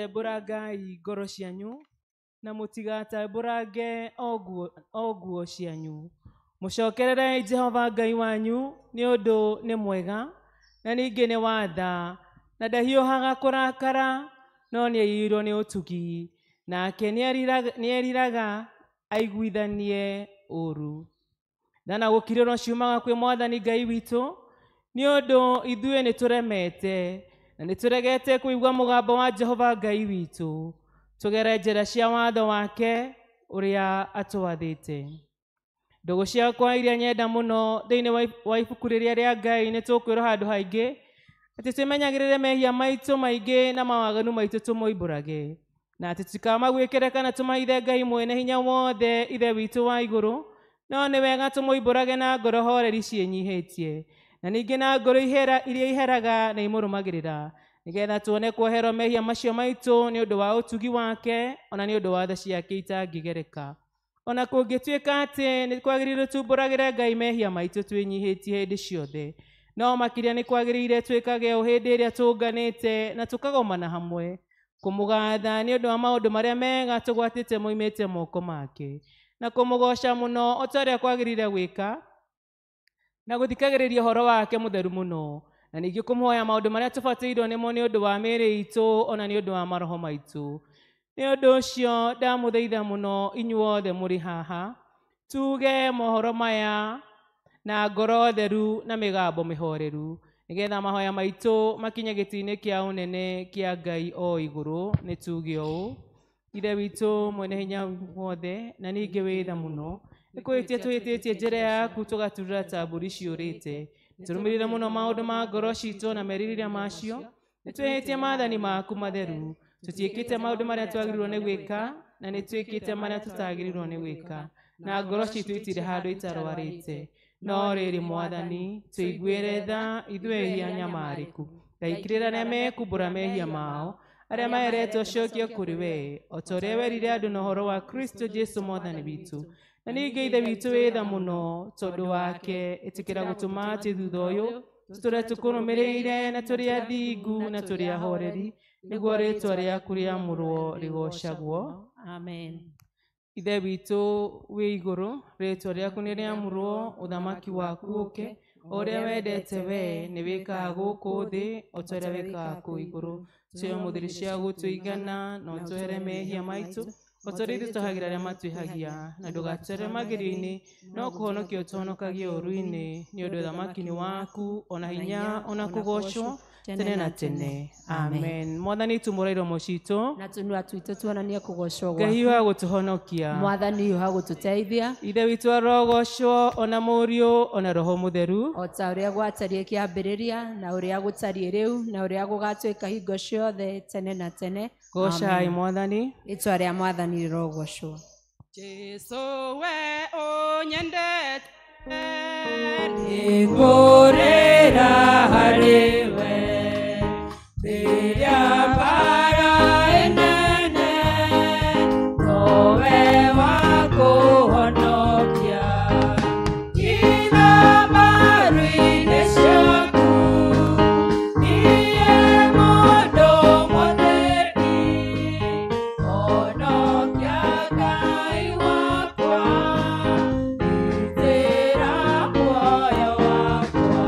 mũgatembũrangai ngoro cianyu na mũtigatembũrange o nguo cianyu. Mũcokererei Jehova Ngai wanyu nĩ ũndũ nĩ mwega na ningĩ nĩ wa tha, na ndahiũhaga kũrakara, no nĩ aiyũirwo nĩ ũtugi, nake nĩ eriraga aiguithanie ũũru. Tha na gũkirĩrwo ciumaga kwĩ Mwathani Ngai witũ, nĩ ũndũ ithuĩ nĩ tũremete na nĩ tũregete kũigua mũgambo wa Jehova Ngai witũ, tũgere njĩra cia watho wake ũrĩa atwathĩte. Ndũgũ ciakwa iria nyenda mũno thĩinĩ wa ibuku rĩrĩa rĩa Ngai, nĩ tũkwĩrwo handũ haingĩ atĩ twĩmenyagĩrĩre mehia maitũ maingĩ na mawaganu maitũ tũmoimbũrage, na atĩ tikamagwĩkĩre kana tũmaithe Ngai mwene hinya wothe ithe witũ wa igũrũ, no nĩ wega tũmoimbũrage na ngoro horeri ciĩnyihĩtie, na ningĩ na ngoro iria iheraga na imũrũmagĩrĩra, nĩgetha tuone kuoherwo mehia macio maitũ nĩ ũndũ wa ũtugi wake, ona nĩ ũndũ wa tha ciake itangĩgereka. Ona kũngĩtuĩka atĩ nĩ kwagĩrĩire tumbũragĩre Ngai mehia maitũ twĩnyihĩtie hĩndĩ ciothe, no makĩria nĩ kwagĩrĩire twĩkage o hĩndĩ ĩrĩa tũnganĩte na tũkagomana hamwe kũmũgatha nĩ ũndũ wa maũndũ marĩa mega tũgwatĩte moimĩte moko make, na kũmũgoca mũno o ta ũrĩa kwagĩrĩire gwĩka, na gũthikagĩrĩria ũhoro wake mũtheru mũno, na ningĩ kũmũhoya maũndũ marĩa tũbatairwo nĩmo nĩ ũndũ wa mĩĩrĩ itũ ona nĩ ũndũ wa maroho maitũ. Nĩ ũndũ ũcio ndamũthaitha mũno inyuothe mũrĩ haha, tuge mohoro maya na ngoro theru na mĩgambo mĩhoreru, nĩgetha mahoya maitũ makinye gĩtĩ-inĩ kĩa ũnene kĩa Ngai o igũrũ. Nĩ tuge ũũ: Ithe witũ mwene hinya wothe na ningĩ wĩ tha mũno, nĩ kwĩhĩtia twĩhĩtĩtie njĩra yaku tũgaturĩra ta mbũri ciũrĩte, tũrũmĩrĩre mũno maũndũ ma ngoro citũ na merirĩria macio, nĩ twĩhĩtie maathani maku matheru, tũtiĩkĩte maũndũ marĩa twagĩrĩirwo nĩ gwĩka na nĩ twĩkĩte marĩa tũtagĩrĩirwo nĩ gwĩka, na ngoro citũ itirĩ handũ itarwarĩte. No rĩrĩ Mwathani, tũiguĩre tha ithuĩ ehia nyamarĩku, thaikĩrĩra arĩa mekumbũra mehia mao, arĩa maheretwo cokio kũrĩ we, o ta ũrĩa werire andũ na ũhoro wa Kristo Jesu Mwathani witũ. Na ningĩ ithe witũ wĩ tha mũno tondũ wake, ĩtĩkĩra gũtũma atĩ thutha ũyũ tũtũre tũkũrũmĩrĩire na tũrĩ athingu na tũrĩ ahoreri, nĩguo rĩĩtwa rĩaku rĩamũrwo rĩgocagwo. Amen. Ithe witũ wĩ igũrũ, rĩĩtwa rĩaku nĩ rĩamũrwo, ũthamaki waku ũke, o ũrĩa wendete we nĩ wĩkaga gũkũ thĩ o ta ũrĩa wĩkaga kũu igũrũ. Tũhe mũtheri cia gũtũigana na ũtwehere mehia maitũ o ta ũrĩa ithuĩ twĩhagĩra arĩa matwĩhagia, na ndũgatũre magerio-inĩ, no kũhonokia ũtũhonokagie ũũru-inĩ, nĩ ũndũ ũthamaki nĩ waku, ona hinya ona kũgocwo tene na tene. Amen. Mwathani tumũra iromo citũ na tũnua twitũ tuonanie kũgocwo gwaku. Ngai wa gũtũhonokia, Mwathani wa gũtũteithia, ithe witũ arogocwo ona mũriũ ona roho mũtheru, o ta ũrĩa gwatariĩ kĩambĩrĩria na ũrĩa gũtariĩ rĩu na ũrĩa gũgatuĩka hingo ciothe tene na tene. Gocai Mwathani. Rĩĩtwa rĩa Mwathani rĩrogocwo. Jesu we ũnyendete, nĩngũrĩra harĩ we rĩrĩa mbara ĩnene, nowe wa kũhonokia. Ithabaru-inĩ ciaku niĩ mũndũ mũthĩni, honokia Ngai wakwa, gitĩra muoyo wakwa.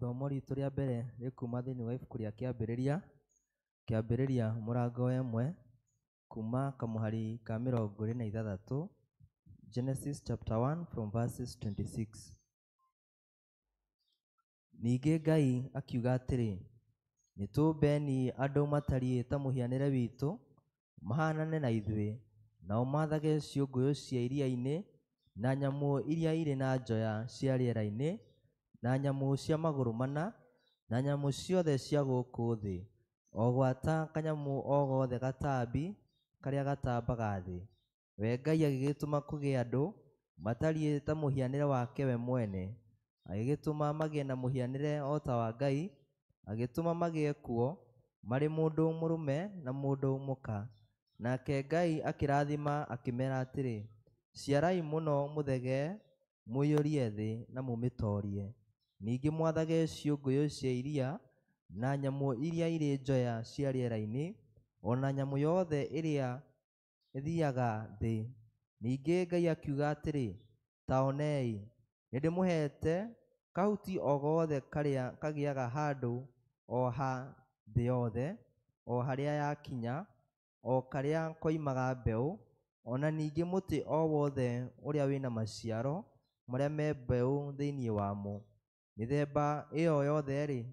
Ithomo ritũ rĩa mbere rĩkuma thĩinĩ wa ibuku rĩa Kĩambĩrĩria mũrango wa 1 kuma kamũhari ka 26, Genesis chapter 1 from verses 26. Ningĩ Ngai akiuga atĩrĩ, nĩtũmbeni andũ matariĩ ta mũhianĩre witũ, mahanane na ithuĩ, nao maathage ciũngũyũ cia iria-inĩ, na nyamũ iria irĩ na njoya cia rĩera-inĩ, na nyamũ cia magũrũ mana, na nyamũ ciothe cia gũkũ thĩ, o gwata kanyamũ o gothe gatambi karĩa gatambaga thĩ. We Ngai agĩgĩtũma kũgĩe andũ matariĩ ta mũhianĩre wake we mwene, agĩgĩtũma magĩe na mũhianĩre o ta wa Ngai, agĩtũma magĩe kuo marĩ mũndũ mũrũme na mũndũ mũka. Nake Ngai akĩrathima akĩmera atĩrĩ, ciarai mũno mũthege, mũiyũrie thĩ na mũmĩtorie. Ningĩ mwathage ciũngũyũ cia iria, na nyamũ iria irĩ njoya cia rĩera-inĩ, o na nyamũ yothe ĩrĩa ĩthiaga thĩ. Ningĩ Ngai akiuga atĩrĩ, ta onei, nĩndĩmũhete kahuti o gothe karĩa kagĩaga handũ o ha thĩ yothe, o harĩa yakinya, o karĩa koimaga mbeũ, o na ningĩ mũtĩ o wothe ũrĩa wĩna maciaro marĩa me mbeũ thĩinĩ wamo. Mĩthemba ĩyo yothe-rĩ,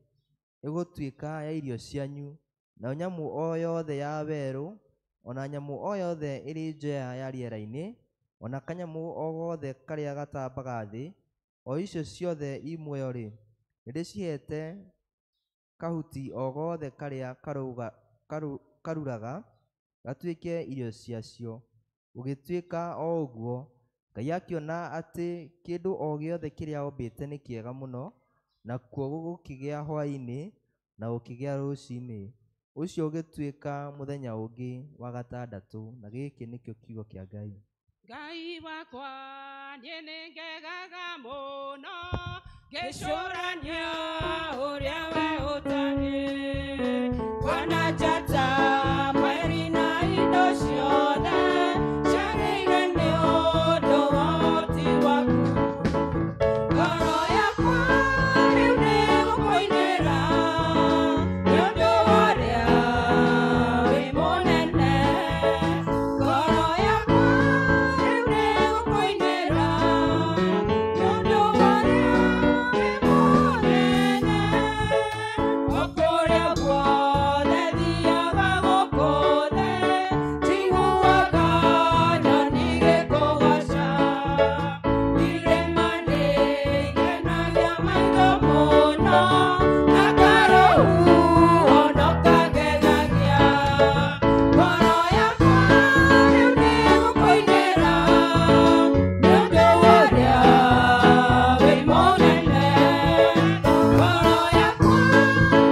ĩgũtuĩka ya irio cianyu, na nyamũ o yothe ya werũ, o na nyamũ o yothe ĩrĩ njoya ya rĩera-inĩ, o na kanyamũ o gothe karĩa gatambaga thĩ, o icio ciothe i muoyo-rĩ, nĩndĩcihete kahuti o gothe karĩa karuraga gatuĩke irio ciacio. Gũgĩtuĩka o ũguo, Ngai akĩona atĩ kĩndũ o gĩothe kĩrĩa ombĩte nĩ kĩega mũno, nakuo gũgĩkĩgĩa hwaĩ-inĩ na gũkĩgĩa rũciinĩ. Ũcio ũgĩtuĩka mũthenya ũngĩ wa gatandatũ, na gĩkĩ nĩkĩo kiugo kĩa Ngai. Ngai wakwa niĩ nĩngegaga mũno, ngĩcũrania ũrĩa we ũtariĩ, kuona njata mweri na indo ciothe ciagĩire nĩ ũndũ wa ũhoti waku. Ngoro yakwa rĩu nĩgũkũinĩra nĩ ũndũ wa ũrĩa wĩ mũnene. Ngoro yakwa rĩu nĩgũkũinĩra nĩ ũndũ wa ũrĩa wĩ mũnene. O kũrĩa guothe thiaga gũkũ thĩ, njiguaga nyoni igĩkũgooca. Irĩma nĩikenagia maitho mũno, na karũhuho kagegagia. Ngoro yakwa rĩu nĩgũkũinĩra nĩ ũndũ wa ũrĩa wĩ mũnene. Ngoro yakwa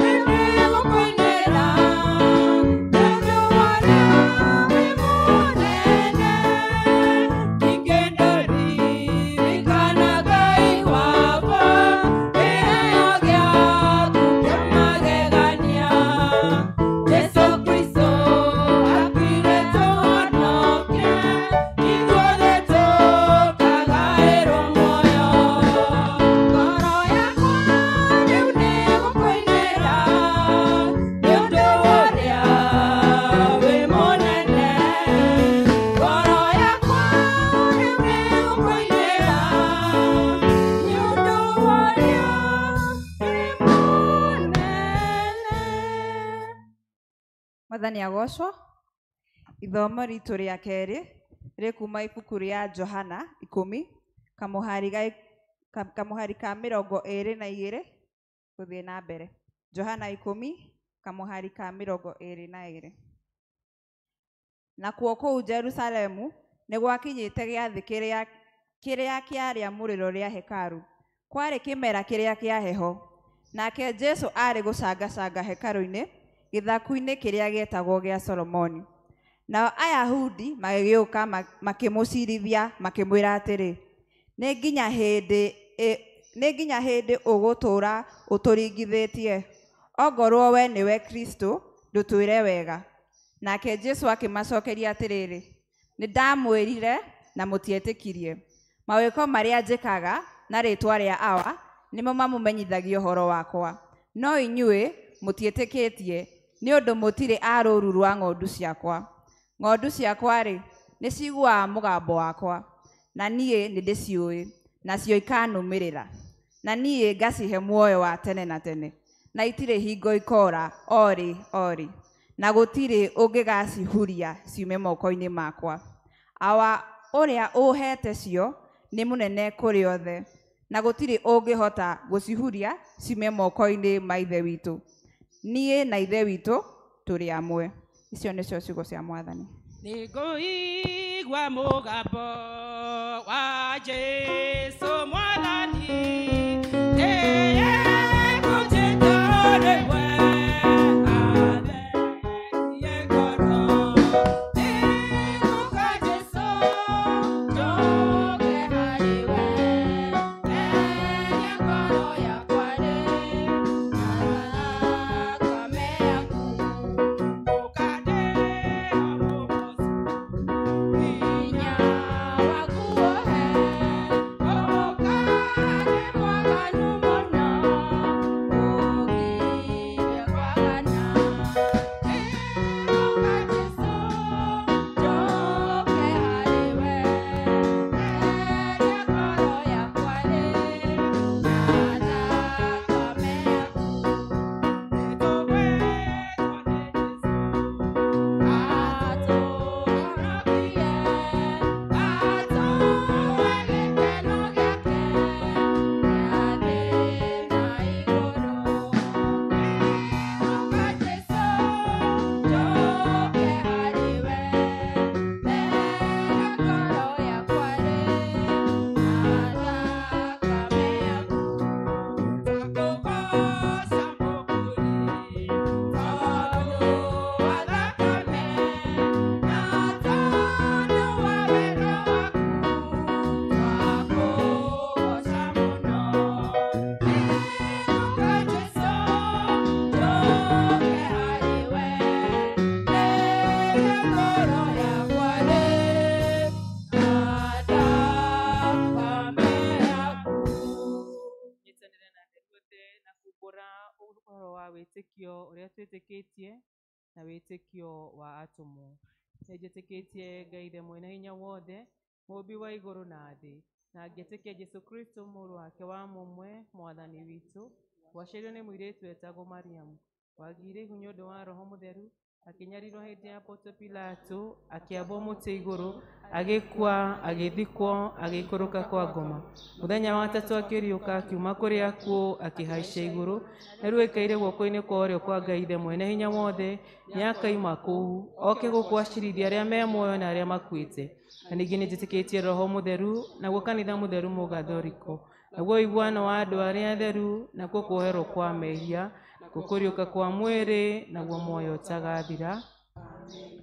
rĩu nĩgũkũinĩra nĩ ũndũ wa ũrĩa wĩ mũnene. Ningĩ ndaririkana Ngai wakwa, kĩheo gĩaku kĩa magegania. Jesũ Kristo akuire tũhonokie, ithuothe tũkagaĩrwo muoyo. Ngoro yakwa rĩu nĩgũkũinĩra nĩ ũndũ wa ũrĩa wĩ mũnene. Ngoro yakwa rĩu nĩgũkũinĩra nĩ ũndũ wa ũrĩa wĩ mũnene. Mwathani agocwo. Ithomo ritũ rĩa kerĩ rĩkuma ibuku rĩa Johana 10 kamũhari ka 22 gũthiĩ na mbere. Johana 10 kamũhari ka 22. Nakuo kũu Jerusalemu nĩ gwakinyĩte gĩathĩ kĩrĩa kĩarĩa mũrĩro rĩa hekarũ. Kwarĩ kĩmera kĩrĩa kĩa heho, nake Jesũ arĩ gũcangacanga hekarũ-inĩ gĩthaku-inĩ kĩrĩa gĩetagwo gĩa Solomoni. Nao Ayahudi magĩgĩũka makĩmũcirithia makĩmwĩra atĩrĩ, nĩ nginya hĩndĩ ũgũtũũra ũtũringithĩtie? Ongorwo we nĩwe Kristo, ndũtwĩre wega. Nake Jesũ akĩmacokeria atĩrĩrĩ, nĩndamwĩrire na mũtietĩkirie. Mawĩko marĩa njĩkaga na rĩĩtwa rĩa Awa nimo mamumenyithagia ũhoro wakwa. No inyuĩ mũtiĩtĩkĩtie nĩ ũndũ mũtirĩ a rũũru rwa ng'ondu ciakwa. Ng'ondu ciakwa-rĩ, nĩ ciguaga mũgambo wakwa, na niĩ nĩ ndĩciũĩ, nacio ikanũmĩrĩra. Na niĩ ngacihe muoyo wa tene na tene, na itirĩ hingo ikora ori, na gũtirĩ ũngĩgacihuria ciume moko-inĩ makwa. Awa ũrĩa ũhete cio nĩ mũnene kũrĩ othe, na gũtirĩ ũngĩhota gũcihuria ciume moko-inĩ ma ithe witũ. Niĩ na ithe witũ tũrĩ amwe. Icio nĩcio ciugo cia Mwathani. Nĩngũigua mũgambo wa Jesũ Mwathani, nĩegũnjĩta rĩmwe atherie ngoro. Nĩgũka Jesũ, njoke harĩwe, therie ngoro yakwa rĩ, thakame yaku ũkandĩha mũhocu. Hinya waku wohe, ũkandĩ mwaganu mũno, ũgire kwagana. Nĩgũka Jesũ, njoke harĩwe, therie ngoro yakwa rĩ, thakame yaku. Wĩtĩkio ũrĩa twĩtĩkĩtie na wĩtĩkio wa atũmwo. Nĩnjĩtĩkĩtie Ngai ithe mwene hinya wothe, mũmbi wa igũrũ na thĩ, na ngĩtĩkia Jesũ Kristo mũrũ wake wa mũmwe Mwathani witũ, waciarirwo nĩ mũirĩtu wetagwo Mariamu, wagĩire ihu nĩ ũndũ wa Roho Mũtheru, akĩnyarirwo hĩndĩ ya Ponto Pilato, akĩambwo mũtĩ igũrũ, agĩkua, agĩthikwo, agĩikũrũka kwa ngoma. Mũthenya wa gatatũ akĩriũka akiuma kũrĩ akuũ, akĩhaica igũrũ, na rĩu aikaire guoko-inĩ kwa ũrĩo kwa Ngai ithe mwene hinya wothe, nĩakaima kũu, oke gũkũ acirithia arĩa me muoyo na arĩa makuĩte. Na ningĩ nĩnjĩtĩkĩtie Roho Mũtheru, naguo kanitha mũtheru mũgathoriko, naguo ũiguano wa andũ arĩa atheru, nakuo kuoherwo kwa mehia, gũkũriũka kwa mwĩrĩ, naguo muoyo ũtagathira.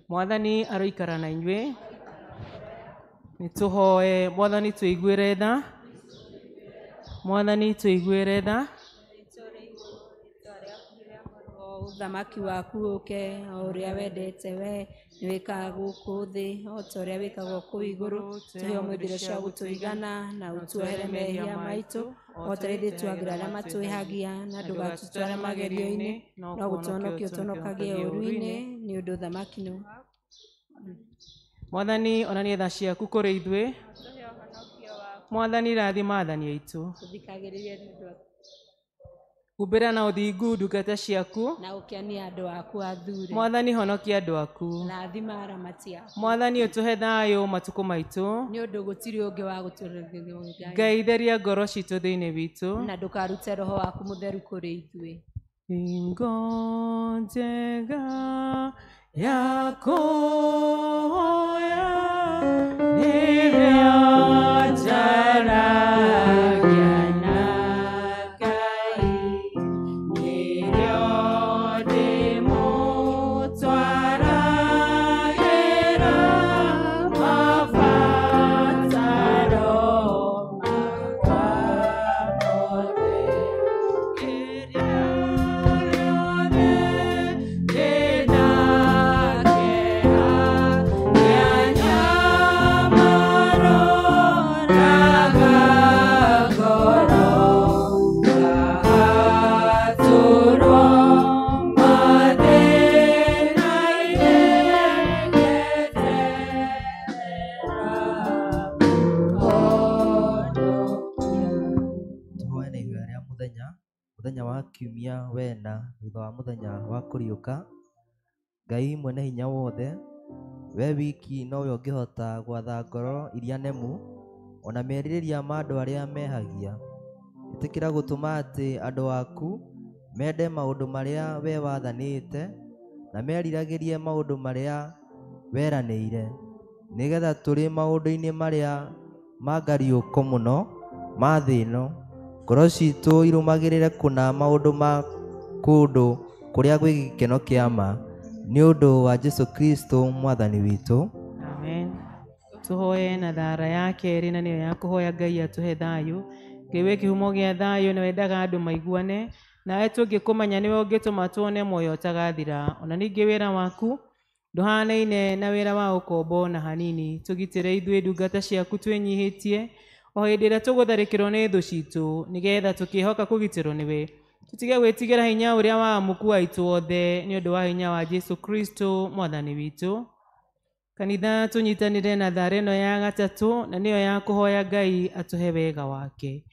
Mwathani aroikara na inyuĩ. Nĩtũhoe. Mwathani tũiguĩre tha. Mwathani tũiguĩre tha. Ũthamaki waku ũke, o ũrĩa wendete we, nĩwĩkaga gũkũ thĩ, o ta ũrĩa wĩkagwo kũu igũrũ. Tũhe ũmũthĩ indo cia gũtũigana, na ũtuohere mehia maitũ, o ta rĩu twagĩra arĩa matwĩhagia, na ndũgatũtware magerio-inĩ, no gũtũhonokia ũtũhonokagie ũũru-inĩ, nĩ ũndũ ũthamaki nĩ Mwathani onanie tha ciaku kũrĩ ithuĩ. Mwathani rathima athani aitũ. tũthikagĩrĩria nĩ ũndũ wa Humbĩra na ũthingu ndungata ciaku. na ũkĩania andũ aku athure, Mwathani honokia andũ aku. na thima aramati aku, Mwathani ũtũhe thayũ matukũ maitũ. nĩ ũndũ gũtirĩ ũngĩ wa gũtũrũgĩria Ngai, Ngai theria ngoro citũ thĩinĩ witũ. na ndũkarute roho waku mũtheru kũrĩ ithuĩ. Hingo njega ya kũhoya rĩrĩa njaragia na Ngai, nĩrĩo ndĩmũtwaragĩra mabataro makwa mothe. Rĩrĩa rĩothe ndĩna kĩeha, nyanyamaro wa kiumia wena thutha wa mũthenya wa kũriũka. Ngai mwene hinya wothe, we wiki nowe ũngĩhota gwatha ngoro iria nemu ona merirĩria ma andũ arĩa mehagia. Ĩtĩkĩra gũtũma atĩ andũ aku mende maũndũ marĩa we wathanĩte na meriragĩrie maũndũ marĩa weranĩire, nĩgetha tũrĩ maũndũ-inĩ marĩa mangariũko mũno ma thĩ ĩno, ngoro citũ irũmagĩrĩre kũna maũndũ ma kũndũ kũrĩa gwĩ gĩkeno kĩa ma, nĩ ũndũ wa Jesũ Kristo mwathani witũ. Amen. Tũhoye na thara ya kerĩ, na nĩyo ya kũhoya Ngai atũhe thayũ. Ngai we kĩhumo gĩa thayũ nĩ wendaga andũ maiguane, nawe tũngĩkũmenya nĩwe ũngĩtũma tuone muoyo ũtagathira. Ona ningĩ wĩra waku ndũhanaine na wĩra wa ũkombo na hanini. Tũgitĩre ithuĩ ndungata ciaku twĩnyihĩtie o hĩndĩ ĩrĩa tũgũtharĩkĩrwo nĩ thũ citũ, nĩgetha tũkĩhoka kũgitĩrwo nĩwe. Tũtige gwĩtigĩra hinya ũrĩa wa mũku aitũ wothe, nĩ ũndũ wa hinya wa Jesũ Kristo mwathani witũ. Kanitha tũnyitanĩre na thara ĩno ya gatatũ, na nĩyo ya kũhoya Ngai atũhe wega wake.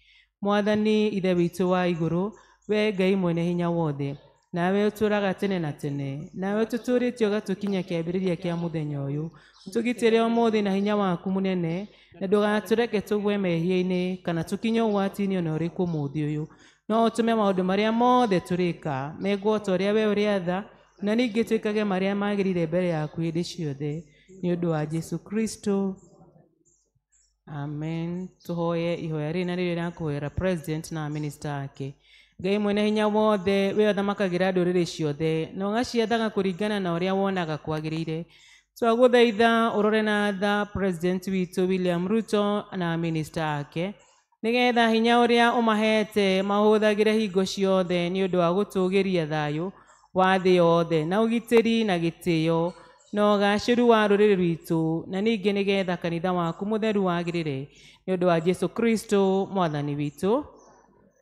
Mwathani ithe witũ wa igũrũ, we Ngai mwene hinya wothe, nawe ũtũũraga tene na tene, nawe ũtũtũrĩtie ũgatũkinya kĩambĩrĩria kĩa mũthenya ũyũ. Tũgitĩre ũmũthĩ na hinya waku mũnene, na ndũgatũreke tũgwe mehia-inĩ kana tũkinye ũgwati-inĩ ona ũrĩkũ ũmũthĩ ũyũ. No ũtũme maũndũ marĩa mothe tũrĩka megwo ta ũrĩa we ũrĩatha, na ningĩ twĩkage marĩa magĩrĩire mbere yaku hĩndĩ ciothe, nĩ ũndũ wa Jesũ Kristo. Amen. Tũhoye ihoya rĩrĩ, na rĩrĩ rĩa kũhoera president na minister ake. Ngai mwene hinya wothe, we ũthamakagĩra ndũrĩrĩ ciothe na ũgaciathaga kũringana na ũrĩa wonaga kwagĩrĩire. Twagũthaitha ũrore na tha president witũ William Ruto na minister ake, nĩgetha hinya ũrĩa ũmahete mahũthagĩre hingo ciothe nĩ ũndũ wa gũtũũgĩria thayũ wa thĩ yothe na ũgitĩri na gĩtĩo na ũgacĩru wa rũrĩrĩ rwitũ, na ningĩ nĩgetha kanitha waku mũtheru wagĩrĩre, nĩ ũndũ wa Jesũ Kristo mwathani witũ.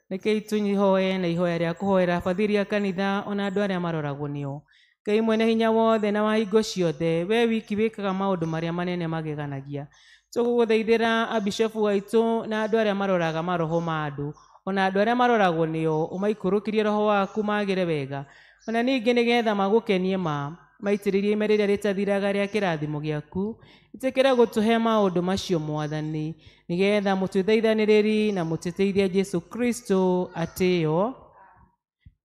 Rekei tũhoye na ihoya rĩa kũhoera bathiri a kanitha ona andũ arĩa maroragwo nĩo. Ngai mwene hinya wothe na wa hingo ciothe, we wiki wĩkaga maũndũ marĩa manene mageganagia. Tũgũgũthaithĩra abishofu aitũ na andũ arĩa maroraga maroho ma andũ, ona andũ arĩa maroragwo nĩo, ũmaikũrũkirie roho waku magĩre wega, ona ningĩ nĩgetha magũkenie maitĩrĩrie ime rĩrĩa rĩtathiraga rĩa kĩrathimo gĩaku. Ĩtĩkĩra gũtũhe maũndũ macio Mwathani, nĩgetha mũtũthaithanĩrĩri na mũtũteithie Jesũ Kristo atĩo.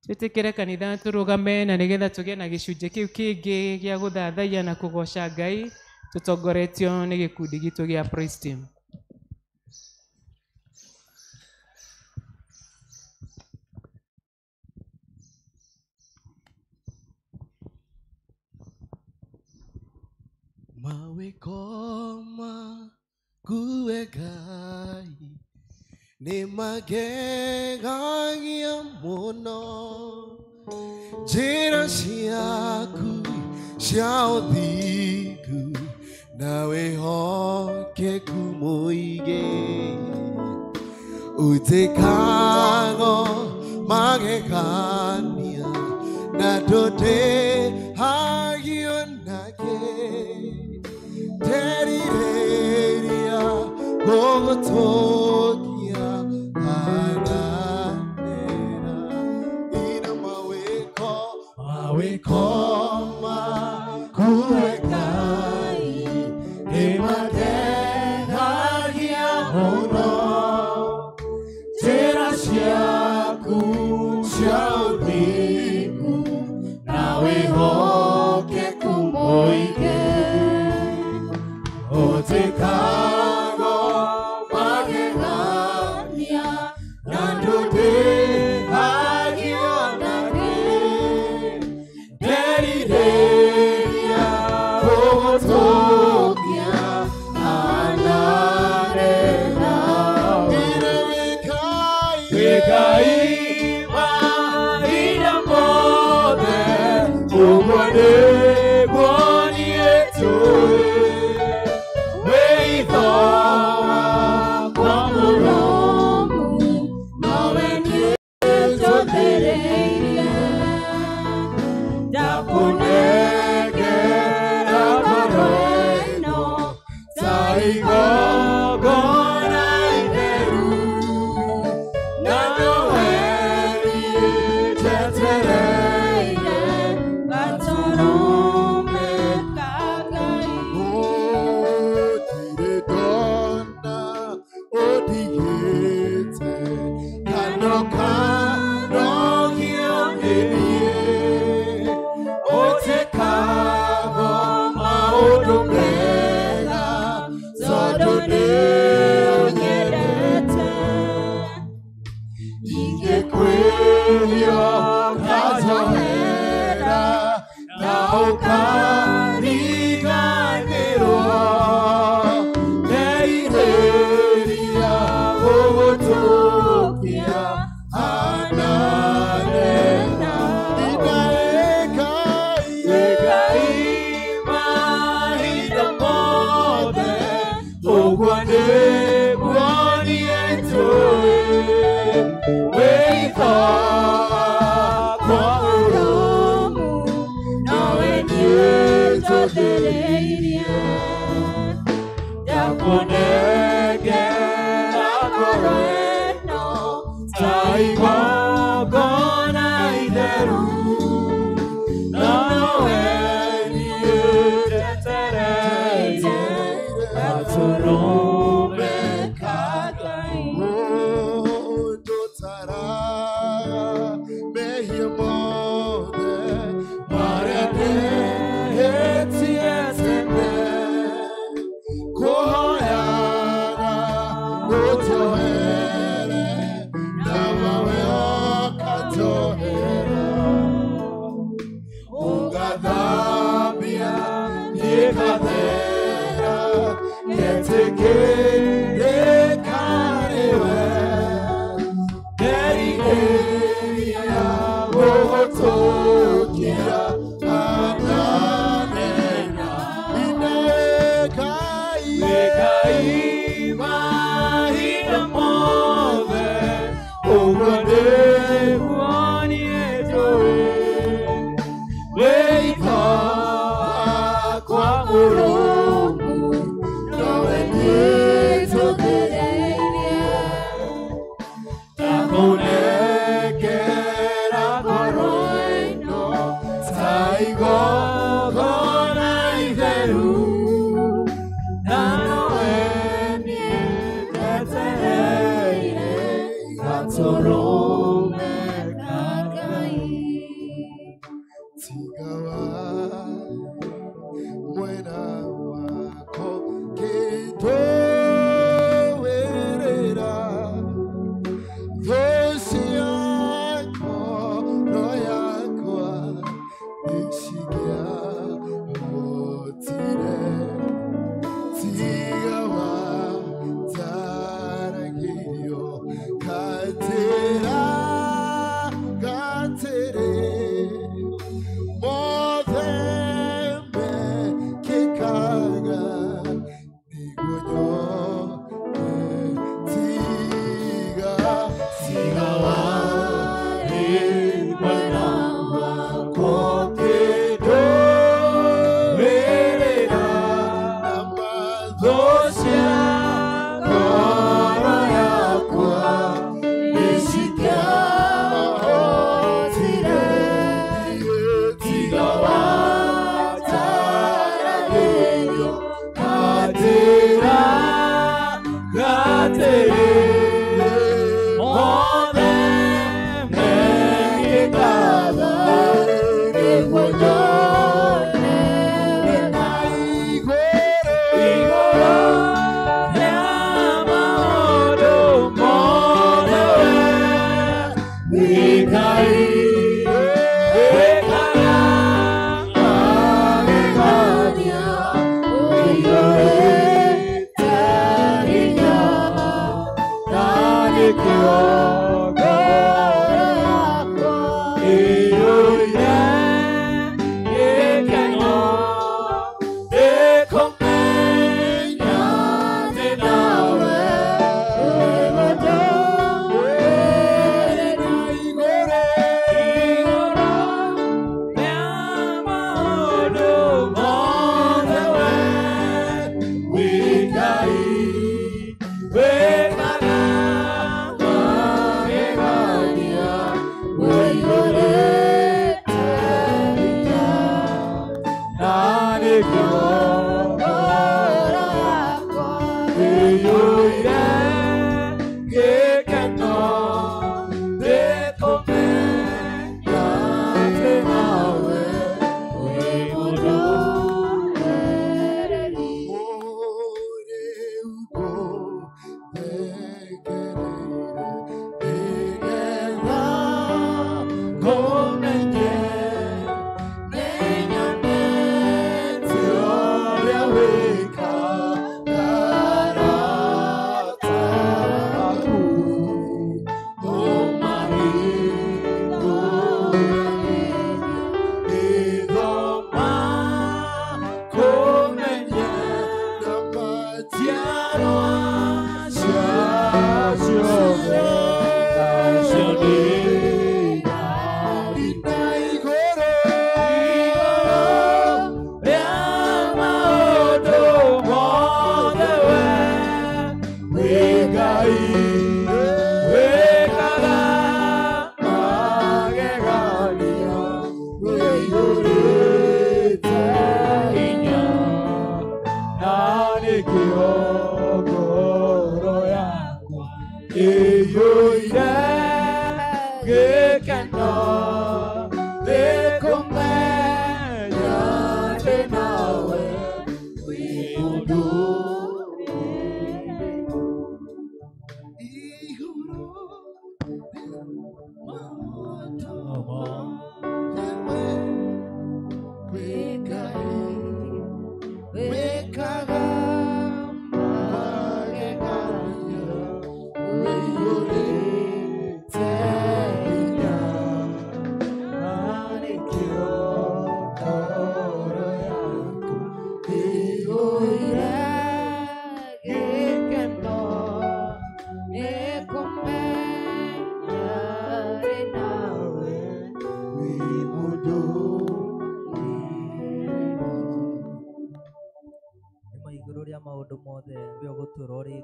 Twĩtĩkĩre kanitha tũrũgame, na nĩgetha tũgĩe na gĩcunjĩ kĩu kĩngĩ gĩa gũthathaiya na kũgoca Ngai, tũtongoretio nĩ gĩkundi gitũ gĩa praise team. Mawĩko maku we Ngai nĩ magegagia mũno, njĩra ciaku cia ũthingu na wĩhokeku mũingĩ, ũtĩkago magegania na ndũndĩhagio nake, terirĩria gũgũtũkia hananĩra ina mawĩko maku we Ngai nĩ magegagia mũno, njĩra ciaku cia ũthingu na wĩhokeku mũingĩ, ũtĩkago magegania na ndũndĩhagio nake, nderirĩria gũgũtũkia hananĩra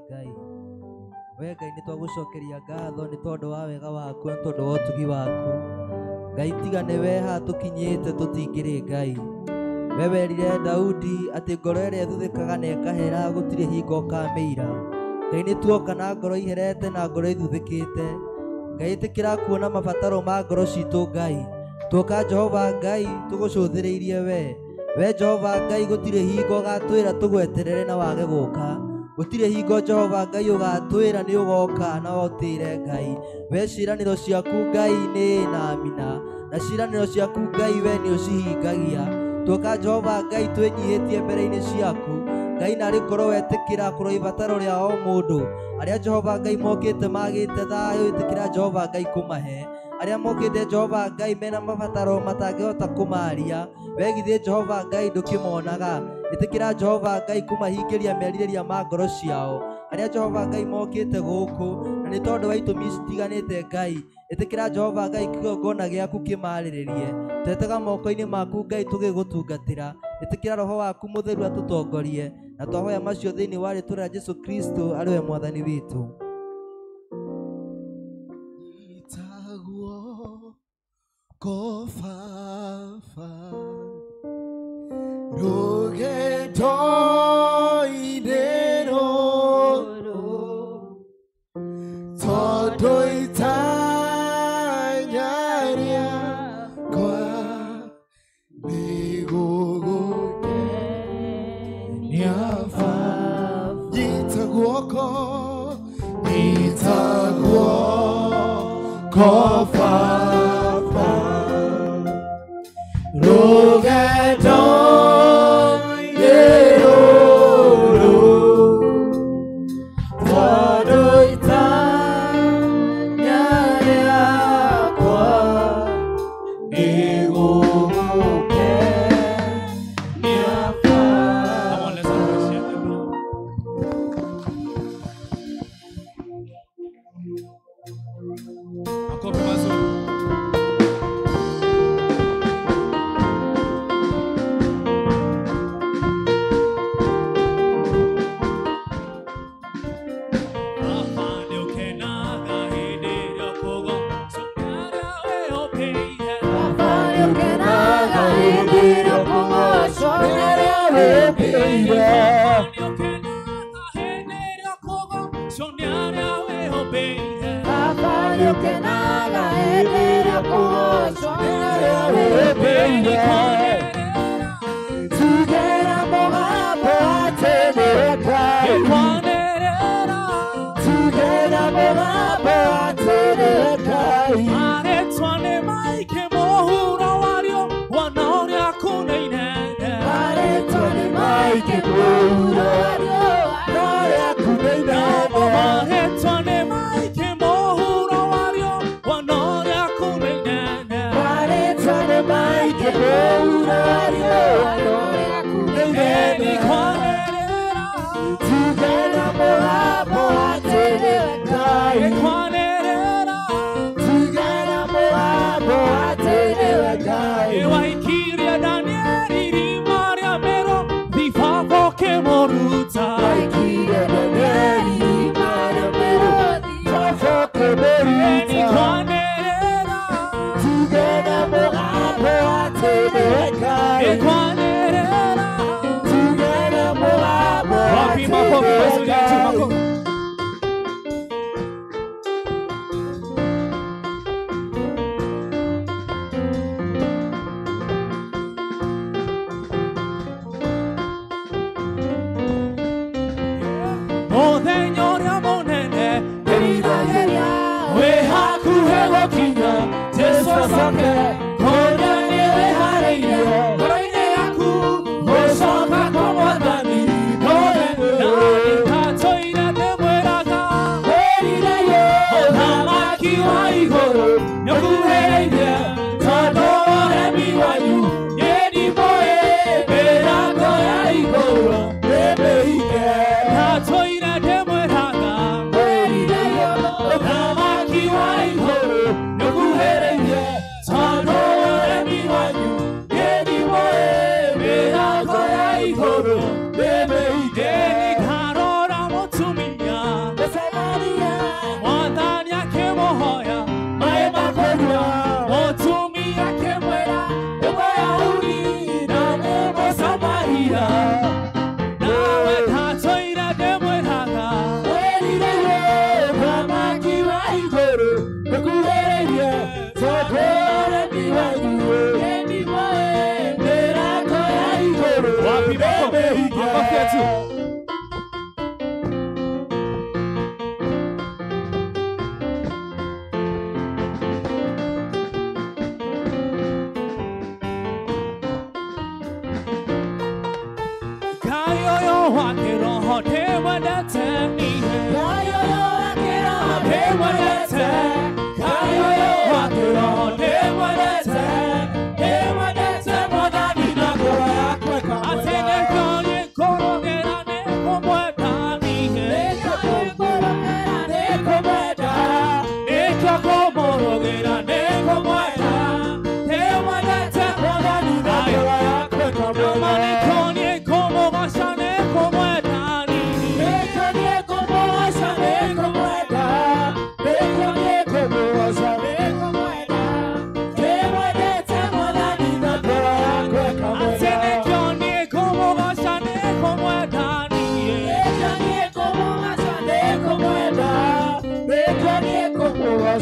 Ngai. We Ngai nĩ twagũcokeria ngatho nĩ tondũ wa wega waku na tondũ wa ũtugi waku. Ngai tiga nĩ we haha tũkinyĩte tũtingĩrĩ Ngai. We werire Daudi atĩ ngoro ĩrĩa ĩthuthĩkaga na ĩkahera gũtirĩ hingo ũkamĩira. Ngai nĩ tuoka na ngoro iherete na ngoro ithuthĩkĩte. Ngai ĩtĩkĩra kuona mabataro ma ngoro citũ Ngai. Tuoka Jehova Ngai tũgũcũthĩrĩirie we. We Jehova Ngai gũtirĩ hingo ũgatwĩra tũgweterere na wage gũka. Gũtirĩ hingo Jehova Ngai ũgatwĩra nĩ ũgoka na ũtĩre Ngai. We ciĩranĩro ciaku Ngai nĩ na amina. Na ciĩranĩro ciaku Ngai we nĩ ũcihingagia. Tuoka Jehova Ngai twĩnyihĩtie mbere-inĩ ciaku. Ngai narĩ korwo wetĩkĩra kũrora ibataro rĩa o mũndũ. Arĩa Jehova Ngai mokĩte magĩte thayũ ĩtĩkĩra Jehova Ngai kũmahe. Arĩa mokĩte Jehova Ngai mena mabataro matangĩhota kũmaria. We githĩ Jehova Ngai ndũkĩmonaga. Ĩtĩkĩra Jehova Ngai kũmahingĩria merirĩria ma ngoro ciao. Arĩa Jehova Ngai mokĩte gũkũ na nĩ tondũ wa itũmi citiganĩte Ngai. Ĩtĩkĩra Jehova Ngai kĩgongona gĩaku kĩmarĩrĩrie. Twetega moko-inĩ maku Ngai tũgĩgũtungatĩra. Ĩtĩkĩra Roho waku mũtheru atũtongorie. Na twahoya macio thĩinĩ wa rĩĩtwa rĩa Jesũ Kristo arĩ we Mwathani witũ. Kofafa Rogeto idero Todo itanyaria Kwa Negogo Nyafa Yitaguoko Kofafa Tano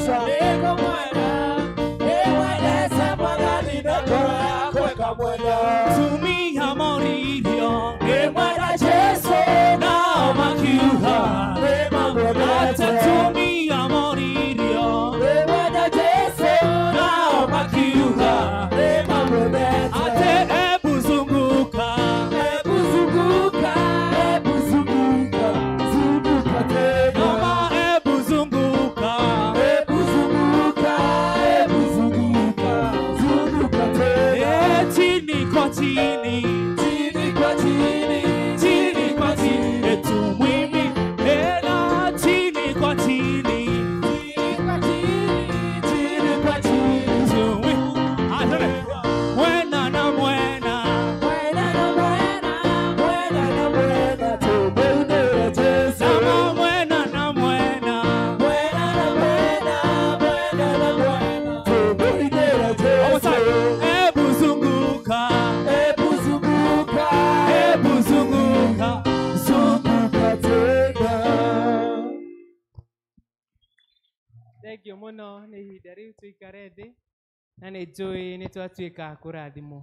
Sasa niko mwenda, niwendeze Mwathani na ngoro yakwa ĩkamwenda. Tumia moririo Nimwenda Jesu nao makiuga nimamwendete. atatumia moririo Nimwenda Jesu nao makiuga nimamwendete. ate ebu zunguka Hebu zunguka, hebu zunguka, zunguka tena. mama ebu zunguka Hebu zunguka, hebu zunguka, zunguka tena. chini kwa chini Chini kwa chini, chini kwa chini tumwimi ela chini kwa chini chini kwa chini, chini kwa chini. tumwi atore mwena na mwena Mwena na mwena, mwena na mwena, tumwendere Jesu. sama mwena na mwena Mwena na mwena, mwena na mwena, tumwendere One more time. Jesu. Ebu zunguka Hebu zunguka, ebu zunguka zunguka tena. Thengio mũno nĩ ihinda rĩu tũikare thĩ na nĩ njũĩ nĩ twatuĩka a kũrathimwo.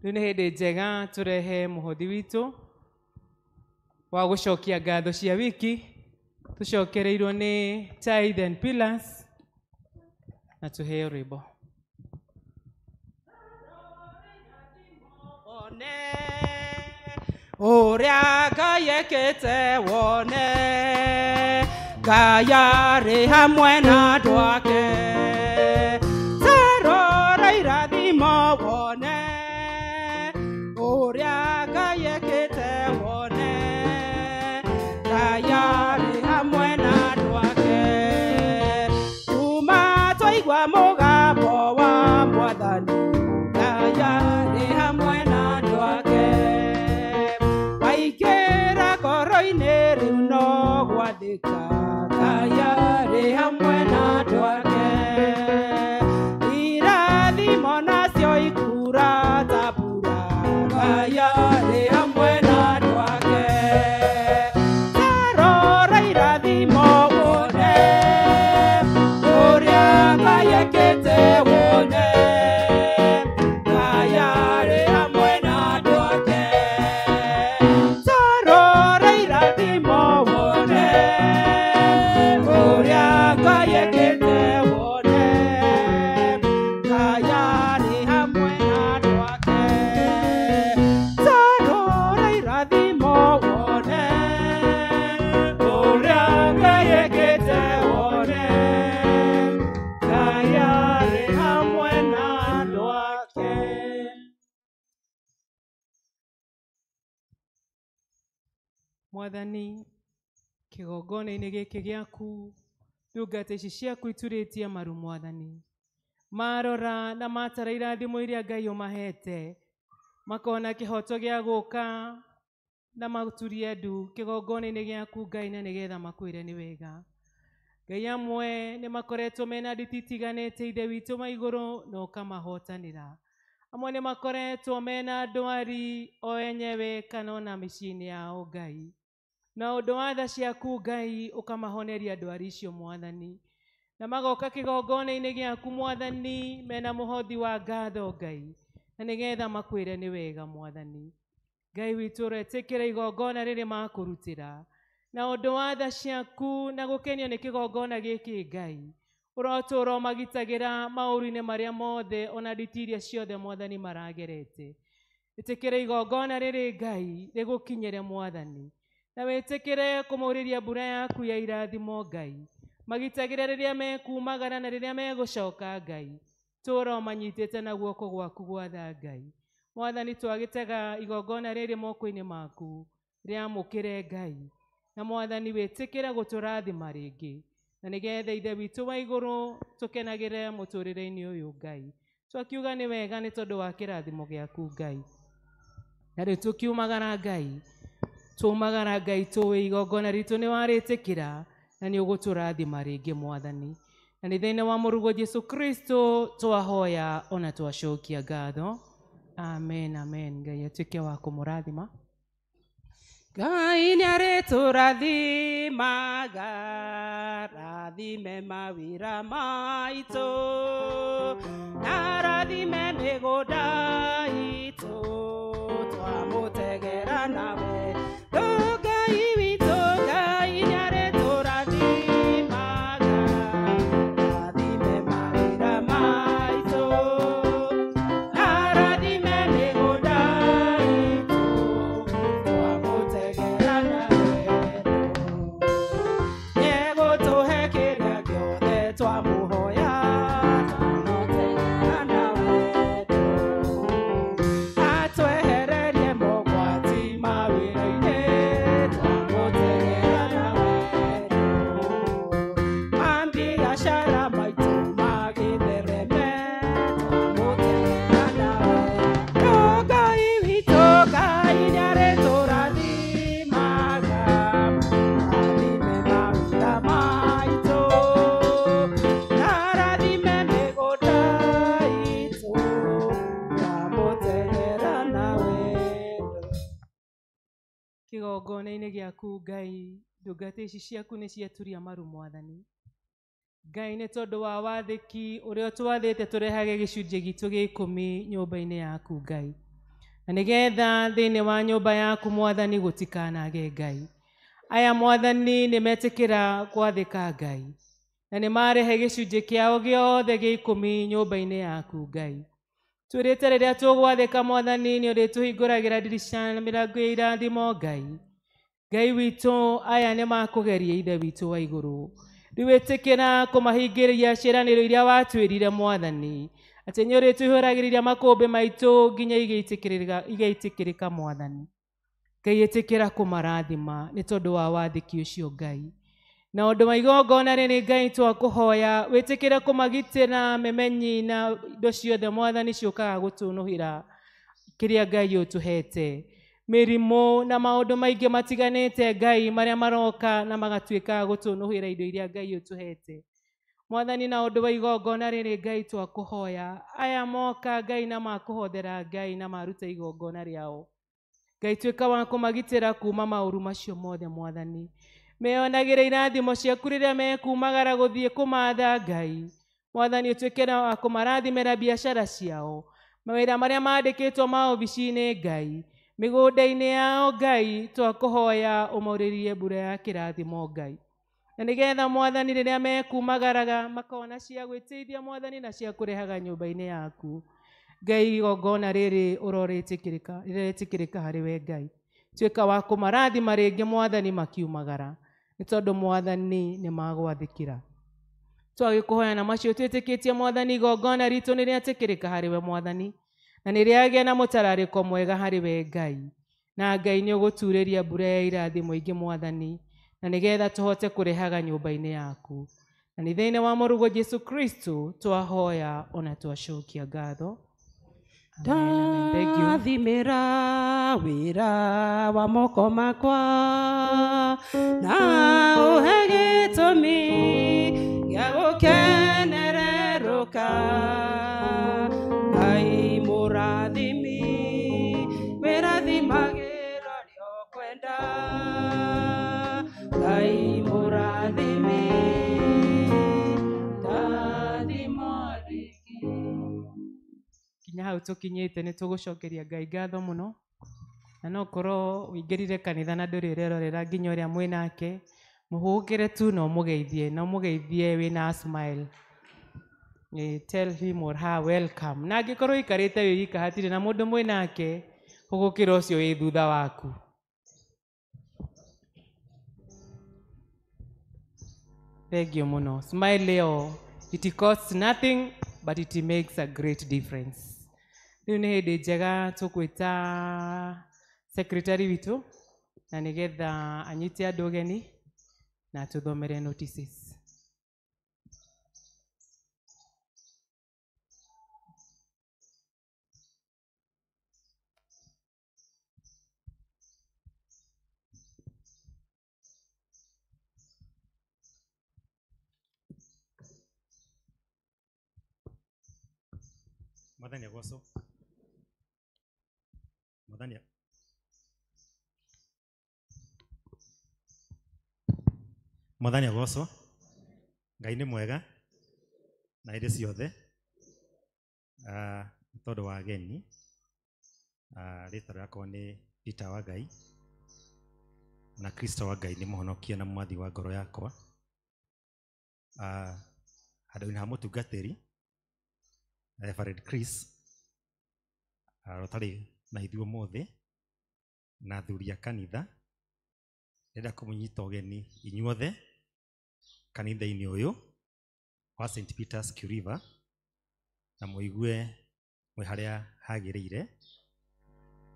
Rĩu nĩ hĩndĩ njega tũrehe mũhothi witũ wa gũcokia ngatho cia wiki tũcokereirwo nĩ Tithe and Pillars na tũheo rwĩmbo. Ũrĩa Ngai ekĩte wone, Ngai arĩ hamwe na andũ ake. Tarora irathimo wone, ũrĩa Ngai ekĩte wone, Ngai arĩ hamwe na andũ ake. Kuma twaigua mũgambo wa Mwathani, Ngai arĩ hamwe na andũ ake. Waingĩra ngoro-inĩ rĩu no gwathĩka, Ngai arĩ hamwe na andũ ake. Irathimo nacio ikura ta mbura, Ngai arĩ hamwe na andũ ake. Tarora irathimo wone, ũrĩa Ngai ekĩte wone, Ngai arĩ hamwe na andũ ake. Tarora irathimo wone, ũrĩa Ngai ekĩte wone, Ngai arĩ hamwe na andũ ake. Tarora irathimo wone, ũrĩa Ngai ekĩte wone, Ngai arĩ hamwe na andũ ake. Mwathani, kĩgongona-inĩ gĩkĩ gĩaku ndungata ici ciaku iturĩtie maru Mwathani, marora na matara irathimo iria Ngai ũmahete, makona kĩhoto gĩa gũka na maturie ndu kĩgongona-inĩ gĩaku Ngai, na nĩgetha makwĩre nĩ wega. Ngai amwe nĩ makoretwo mena nditi itiganĩte Ithe witũ wa igũrũ na ũkamahotanĩra. Amwe nĩ makoretwo mena ndwari o enyewe kana ona mĩciĩ-inĩ yao Ngai, na ũndũ wa tha ciaku Ngai ũkamahoneria ndwari icio Mwathani, na magoka kĩgongona-inĩ gĩaku Mwathani mena mũhothi wa ngatho Ngai, na nĩgetha makwĩre nĩ wega Mwathani. Ngai witũ ũretĩkĩra igongona rĩrĩ makũrutĩra, na ũndũ wa tha ciaku na gũkenio nĩ kĩgongona gĩkĩ Ngai, ũrotũra ũmagitagĩra maũru-inĩ marĩa mothe ona nditi iria ciothe Mwathani maragerete. Ĩtĩkĩra igongona rĩrĩ Ngai rĩgũkinyĩre Mwathani, na wĩtĩkĩre kũmaurĩria mbura yaku ya irathimo Ngai, magitagĩre rĩrĩa mekumagara na rĩrĩa megũcoka Ngai, tũra ũmanyitĩte na guoko gwaku gwa tha Ngai. Mwathani, twagĩtega igongona rĩrĩ moko-inĩ maku rĩamũkĩre Ngai, na Mwathani wĩtĩkĩre gũtũrathima rĩngĩ, na nĩgetha Ithe witũ wa igũrũ tũkenagĩre mũtũrĩre-inĩ ũyũ Ngai. Twakiuga nĩ wega nĩ tondũ wa kĩrathimo gĩaku Ngai, na rĩu tũkiumagara Ngai, tũmagara Ngai tũĩ igongona ritũ nĩ warĩtĩkĩra na nĩ ũgũtũrathima rĩngĩ Mwathani, na nĩ thĩinĩ wa mũrugo Jesũ Kristo twahoya ona twacokia ngatho. Amen, amen. Ngai atuĩke wa kũmũrathima. Ngai nĩarĩtũrathimaga, rathime mawĩra maitũ, na rathime mĩgũnda itũ, twamũtegera nawe. Ngai witũ, Ngai nĩarĩtũrathimaga, rathime mawĩra maitũ, na rathime mĩgũnda itũ, twamũtegera nawe. Nĩegũtũhe kĩrĩa gĩothe twamũhoya, twamũtegera nawe. Atwehererie mogwati mawĩra-inĩ, twamũtegera nawe. Mambiacara maitũ magĩthereme, twamũtegera nawe. Ngai witũ, Ngai nĩarĩtũrathimaga, rathime mawĩra maitũ, na rathime mĩgũnda itũ, twamũtegera nawe. Kĩgongona-inĩ gĩaku Ngai, ndungata ici ciaku nĩ ciaturia maru Mwathani. Ngai, nĩ tondũ wa wathĩki ũrĩa twathĩte tũrehage gĩcunjĩ gitũ gĩa 10 nyũmba-inĩ yaku Ngai, na nĩgetha thĩinĩ wa nyũmba yaku Mwathani gũtikanage Ngai. Aya Mwathani nĩ metĩkĩra gwathĩka Ngai, na nĩ marehe gĩcunjĩ kĩao gĩothe gĩa 10 nyũmba-inĩ yaku Ngai. Twĩrĩte rĩrĩa tũgwathĩka Mwathani nĩ ũrĩtũhingũragĩra ndirica na mĩrango ya irathimo Ngai. Ngai witũ, aya nĩ makũgeria Ithe witũ wa igũrũ. Rĩu ĩtĩkĩra kũmahingĩria ciĩranĩro iria watwĩrire Mwathani, atĩ nĩ ũrĩtũihũragĩria makũmbĩ maitũ nginya igĩitĩkĩrĩka Mwathani. Ngai, ĩtĩkĩra kũmarathima nĩ tondũ wa wathĩki ũcio Ngai. Na ũndũ wa igongona rĩrĩ Ngai twakũhoya, wĩtĩkĩre kũmagitĩra memenyi na indo ciothe Mwathani ciũkaga gũtũnũhĩra kĩrĩa Ngai ũtũhete. Mĩrimũ na maũndũ maingĩ matiganĩte Ngai marĩa maroka na magatuĩka gũtũnũhĩra indo iria Ngai ũtũhete. Mwathani, na ũndũ wa igongona rĩrĩ Ngai twakũhoya, aya moka Ngai na makũhothera Ngai na maruta igongona rĩao. Ngai, tuĩka wa kũmagitĩra kuma maũru macio mothe Mwathani. Meyonagĩre irathimo ciaku rĩrĩa mekumagara gũthiĩ kũmatha Ngai. Mwathani, ũtuĩke wa kũmarathimĩra biacara ciao, mawĩra marĩa mandĩkĩtwo maobici-inĩ Ngai, mĩgũnda-inĩ yao Ngai, twakũhoya ũmaurĩrie mbura ya kĩrathimo Ngai. Na nĩgetha Mwathani rĩrĩa mekumagaraga makona cia gwĩteithia Mwathani na cia kũrehaga nyũmba-inĩ yaku. Ngai, igongona rĩrĩ rĩretĩkĩrĩka harĩ we Ngai. Tuĩka wa kũmarathima rĩngĩ Mwathani makiumagara, nĩ tondũ Mwathani nĩ magwathĩkĩra. Twagĩkũhoya na macio twĩtĩkĩtie Mwathani, igongona ritũ nĩ rĩetĩkĩrĩka harĩ we Mwathani, na nĩ rĩagĩa na mũtararĩko mwega harĩ we Ngai. Na Ngai, nĩ ũgũturĩria mbura ya irathimo ingĩ Mwathani, na nĩgetha tũhote kũrehaga nyũmba-inĩ yaku. Na nĩ thĩinĩ wa mũrugo Jesu Kristo twahoya ona twacokia ngatho. Amen. Thank you. Ndathimĩra wĩra wa moko makwa, na ũhe gĩtũmi gĩa gũkenererũka. Ngai mũrathimi, wĩrathimagĩra rĩo kwenda. Ngai mũrathimi, ndathima rĩngĩ. Kinya hau tũkinyĩte nĩ tũgũcokeria Ngai ngatho mũno, na no korwo ũingĩrire kanitha na ndũrĩ ũrerorera nginya ũrĩa mwĩ nake, mũhũgũkĩre tu na ũmũgeithie, na ũmũgeithie wĩna smile. Tell him or her welcome. Na angĩkorwo ikarĩte wĩ wika hatirĩ na mũndũ mwĩ nake, hũgũkĩra ũcio wĩ thutha waku. Thengiũ mũno. Smile leo. It costs nothing, but it makes a great difference. Rĩu nĩ hĩndĩ njega tũkwĩta secretary witũ, na nĩgetha anyite andũ ũgeni na tũthomere notices. Mwathani agoco. Mwathani Mwathani agocwo. Ngai nĩ mwega na hĩndĩ ciothe. Tondũ wa ageni. Rĩtwa rĩakwa nĩ Peter wa Ngai. Na Kristo wa Ngai nĩ mũhonokia na mwathi wa ngoro yakwa. Handũ-inĩ ha mũtungatĩri Reverend Chris ũtarĩ na ithuĩ ũmũthĩ na athuri a kanitha, ndĩrenda kũmũnyita ũgeni inyuothe kanitha-inĩ ũyũ wa St. Peter's Kuriva na mũigue mwĩ harĩa hagĩrĩire.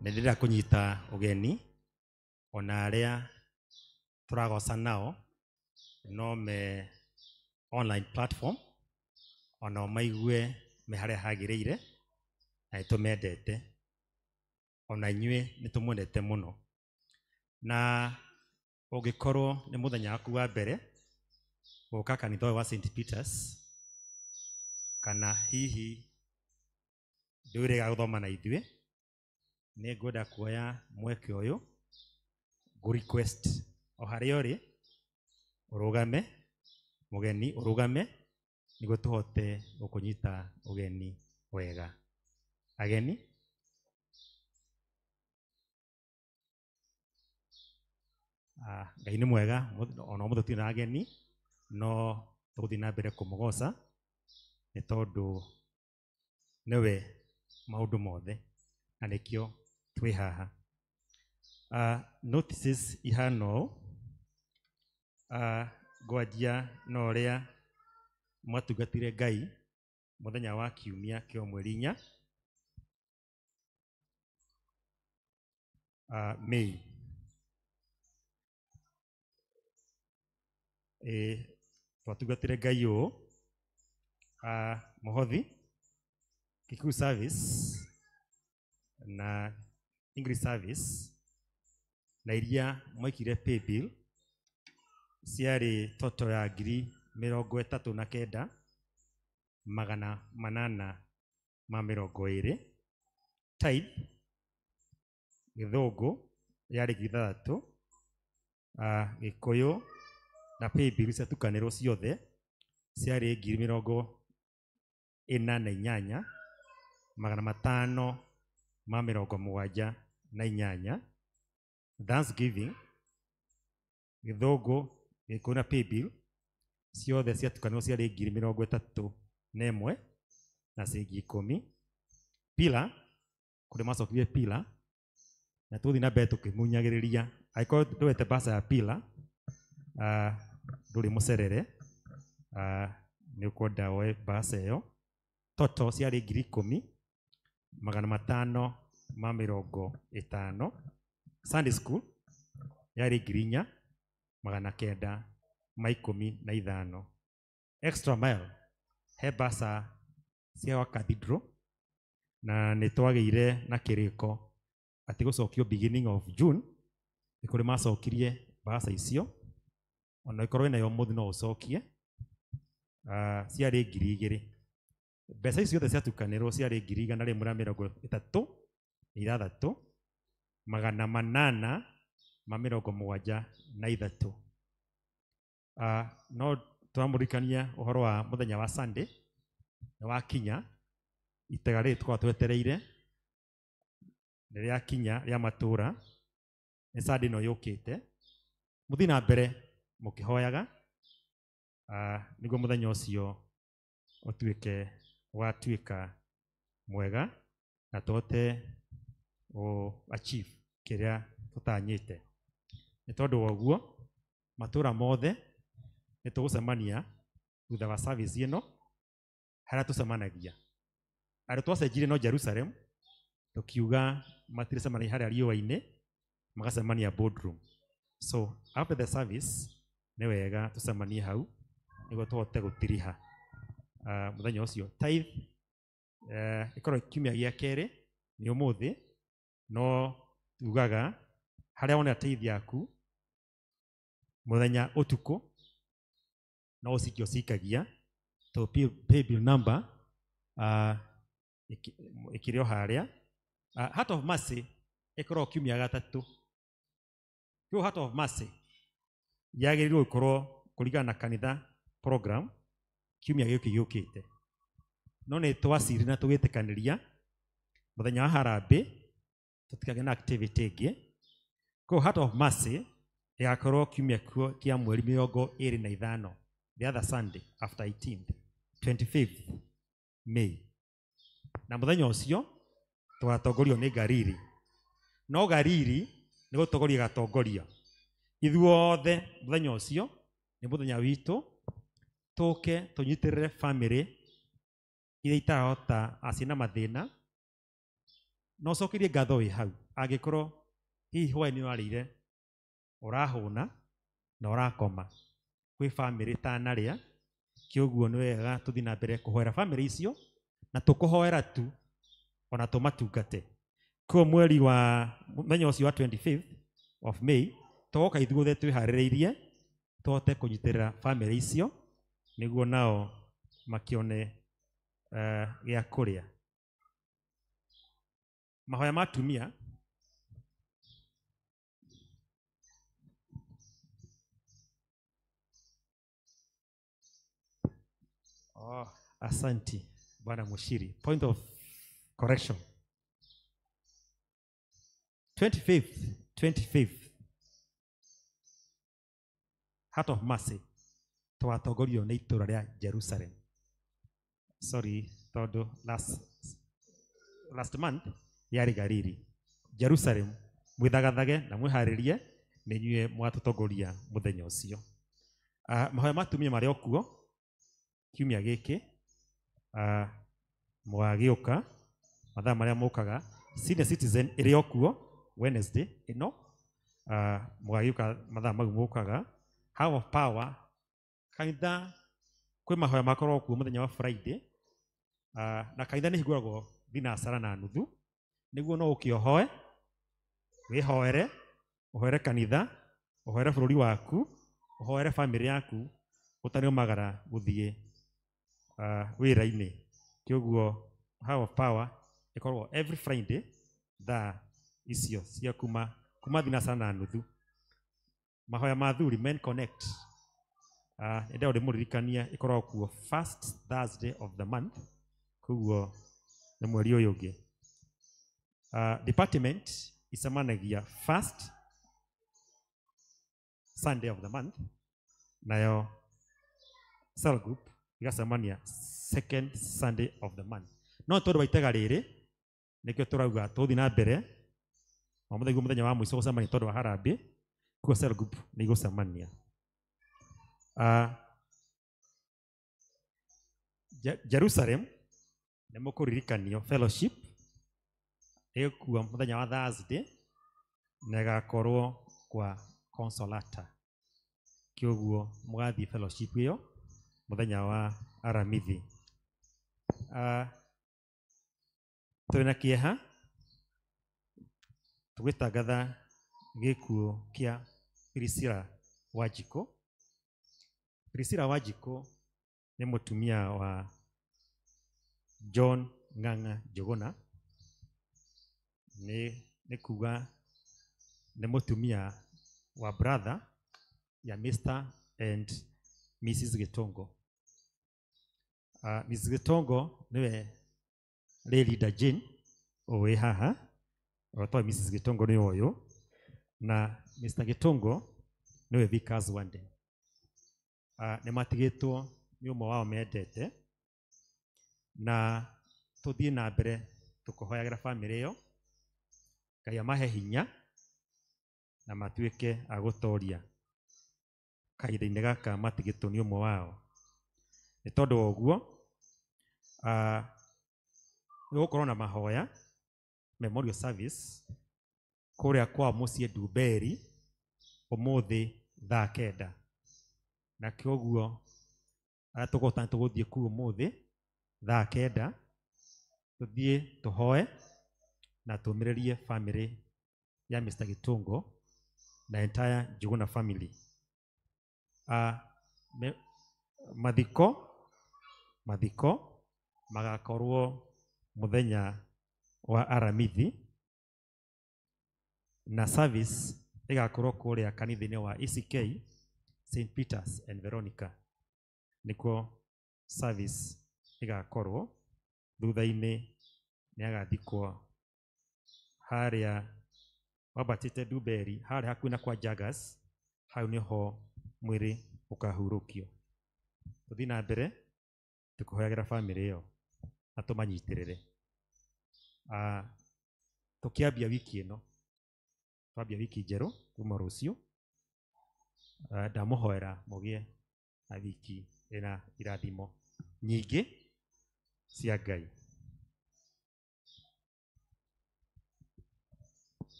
Nĩ ndĩrenda kũnyita ũgeni ona arĩa tũragoca nao no me online platform ona maigue me harĩa hagĩrĩire na nĩtũmendete ona inyuĩ nĩtũmwendete mũno. Na ũngĩkorwo nĩ mũthenya waku wa mbere gũka kanitha ũyũ wa St. Peter's kana hihi ndũrĩga gũthoma na ithuĩ, nĩ ngwenda kuoya mweke ũyũ ngũ request o harĩa ũrĩ ũrũgame, mũgeni ũrũgame nĩguo tũhote gũkũnyita ũgeni wega. Ageni, Ngai nĩ mwega ona ũmũthĩ tũtirĩ na ageni no tũgũthiĩ na mbere kũmũgoca nĩ tondũ nĩwe maũndũ mothe na nĩkĩo twĩ haha. Notices ihana ũũ. Ngwanjia na ũrĩa mwatungatire Ngai mũthenya wa kiumia kĩa mweri 4 Mei. Twatungatire Ngai ũũ mũhothi Kikuyu service na English service na iria mwaikire pay bill ciarĩ toto ya 39,820. Tithe Gĩthũngũ yarĩ 3,000. Gĩkũyũ na pay bill ciatukanĩrwo ciothe ciarĩ 48,578. Thanksgiving Gĩthũngũ, Gĩkũyũ na pay bill ciothe ciatukanĩrwo ciarĩ 31,000 na ciringi 10. Pila kũrĩ macokirie pila na tũthiĩ na mbere tũkĩmunyagĩrĩria. Angĩkorwo ndũwete mbaca ya pila ndũrĩ mũcerere, nĩ ũkwenda woe mbaca ĩyo. Toto ciarĩ 10,550. Sunday school yarĩ 4,915. Extra mile he mbaca cia wa cathedral na nĩ twagĩire na kĩrĩko atĩ gũcokio beginning of June. Nĩ kũrĩ macokirie mbaca icio ona ikorwo nayo mũthĩ no ũcokie. Ciarĩ 2,000. Mbeca icio ciothe ciatukanĩrwo ciarĩ 136,873. No tũramũrikania ũhoro wa mũthenya wa Sunday nĩ wakinya. Itega rĩrĩ tũkoragwo twetereire nĩ rĩakinya rĩa matũũra. Nĩ Sunday ĩno yũkĩte. Mũthiĩ na mbere mũkĩhoyaga nĩguo mũthenya ũcio ũtuĩke watuĩka mwega na tũhote achieve kĩrĩa tũtanyĩte. Nĩ tondũ wa ũguo matũũra mothe nĩ tũgũcemania thutha wa service ĩno harĩa tũcemanagia. Andũ twacenjirie no Jerusalem tũkiuga matirĩcemania harĩa riũa-inĩ, magacemania boardroom. So after the service nĩ wega tũcemanie hau nĩguo tũhote gũtiriha mũthenya ũcio. Tithe ĩkorwo kiumia gĩa kerĩ nĩ ũmũthĩ, no tugaga harĩa wona tithe yaku mũthenya ũtukũ no ũcikie ũcikagia to pay bill number ikĩrĩ o harĩa. Heart of Mercy ĩkorwo kiumia gatatũ. Kĩu Heart of Mercy yagĩrĩirwo gũkorwo kũringana na kanitha program kiumia gĩkĩ gĩũkĩte. No nĩ twaciri na tũgĩtĩkanĩria mũthenya wa harambĩ tũtikagĩa na activity ĩngĩ. Kũguo Heart of Mercy ĩgakorwo kiumia kĩa mweri 25, the other Sunday after 18th, 25th May. Na mũthenya ũcio tũgatongorio nĩ Gariri. No Gariri nĩ gũtongoria gatongoria. Ithuothe mũthenya ũcio nĩ mũthenya witũ, tũke tũnyitĩrĩre family iria itarahota acina mathĩna. No ũcokerie ngatho wĩ hau angĩkorwo hihi hwaĩ-inĩ warĩire ũrahũna na ũrakoma kwĩ family tanarĩa. Kĩoguo nĩ wega tũthiĩ na mbere kũhoera family icio na tũkũhoera tu ona tũmatungate. Kũguo mweri wa mũthenya ũcio wa 25th of May tũgoka ithuothe twĩharĩrĩirie tũhote kũnyitĩrĩra family icio nĩguo nao makĩone gĩa kũrĩa. Mahoya ma atumia asanti Bwana Mushiri. Point of correction. 25th Heart of Mercy twatongorio nĩ itũũra rĩa Jerusalem. Sorry, tondũ last month yarĩ Gariri. Jerusalem mwĩthagathage na mwĩharĩrie nĩ inyuĩ mwatũtongoria mũthenya ũcio. Mahoya ma atumia marĩ okuo kiumia gĩkĩ mũgagĩũka mathaa marĩa mũkaga. Senior Citizen ĩrĩ okuo Wednesday ĩno mũgagĩũka mathaa mau mũkaga. Hour of Power kanitha kwĩ mahoya makorwo okuo mũthenya wa Friday na kanitha nĩ hingũragwo thinacara na nuthu nĩguo no ũkĩohoe wĩhoere, ũhoere kanitha, ũhoere bũrũri waku, ũhoere family yaku ũtarĩ ũmagara gũthiĩ wĩra-inĩ. Kĩoguo Hour of Power ĩkoragwo every Friday thaa icio cia kuma thinacara na nuthu. Mahoya ma athuri Men Connect nĩndĩrenda ndĩmũririkania ĩkoragwo kuo first Thursday of the month. Kũguo nĩ mweri ũyũ ũngĩ. Department icemanagia first Sunday of the month, nayo cell group igacemania second Sunday of the month. No tondũ wa itega rĩrĩ nĩkĩo tũrauga tũthiĩ na mbere mũthenya wa mũico gũcemania tondũ wa harambĩ, kuo cell group nĩ igũcemania. Jerusalem nĩ mũkũririkanio fellowship ĩkuo mũthenya wa Thursday na ĩgakorwo kwa Consolata. Kĩoguo mũgathiĩ fellowship ĩyo mũthenya wa Aramithi. Tũrĩ na kĩeha tũgĩtangatha gĩkuũ kĩa Priscilla Wanjikũ. Priscilla Wanjikũ nĩ mũtumia wa John Ng'ang'a Njũgũna. Nĩ kuga nĩ mũtumia wa brother ya Mr. and Mrs. Gĩtongo. Mrs. Gĩtongo nĩwe Leader Jane ũwĩ haha. Watoa Mrs. Gĩtongo nĩ ũyũ na Mr. Gĩtongo nĩwe Vickers Wande. Nĩ matigĩtwo nĩ ũmwe wao mendete na tũthiĩ na mbere tũkũhoyagĩra family ĩyo Ngai amahe hinya na matuĩke a gũtoria kahinda-inĩ gaka matigĩtwo nĩ ũmwe wao. Nĩ tondũ wa ũguo nĩ gũkorwo na mahoya memorial service kũrĩa kwa mũciĩ Ndumberi ũmũthĩ thaa 9. Na kĩoguo tũgũtana tũgũthiĩ kuo ũmũthĩ thaa 9 tũthiĩ tũhoe na tũmĩrĩrie family ya Mr. Gĩtongo na entire Njũgũna family. Mathiko magakorwo mũthenya wa Aramithi na service ĩgakorwo kũrĩa kanitha-inĩ wa ECK St. Peter's and Veronica nikuo service igakorwo thutha-inĩ nĩ agathikwo harĩa wabatĩte Duberi harĩa hakuhĩ na kwa Jagas, hau niho mwĩrĩ ũkahurũkio. Tũthiĩ na mbere tũkũhoyagĩra famĩlĩ ĩyo na tũmanyitĩrĩre. Tũkĩambia wiki ĩno, twambia wiki njerũ kuma rũciũ, ndamũhoera mũgĩe na wiki ĩna irathimo nyingĩ cia Ngai.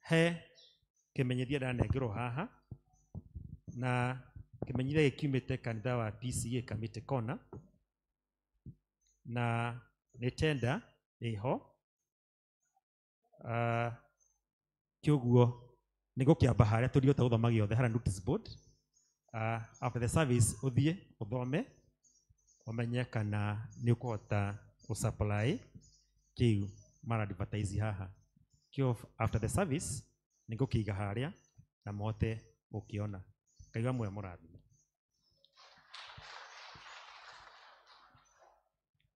He kĩmenyithia ndanengerwo haha, na kĩmenyithia gĩkiumĩte kanitha wa PCA Kamite Kona, na nĩ tender ĩho. Kĩoguo nĩ gũkĩamba harĩa tũriota gũthoma gĩothe harĩa notice board. After the service ũthiĩ ũthome ũmenye kana nĩ ũkũhota gũsupply kĩu mara advertise haha. Kĩo after the service nĩ ngũkĩiga harĩa na mũhote gũkĩona. Ngai amwe mũrathime.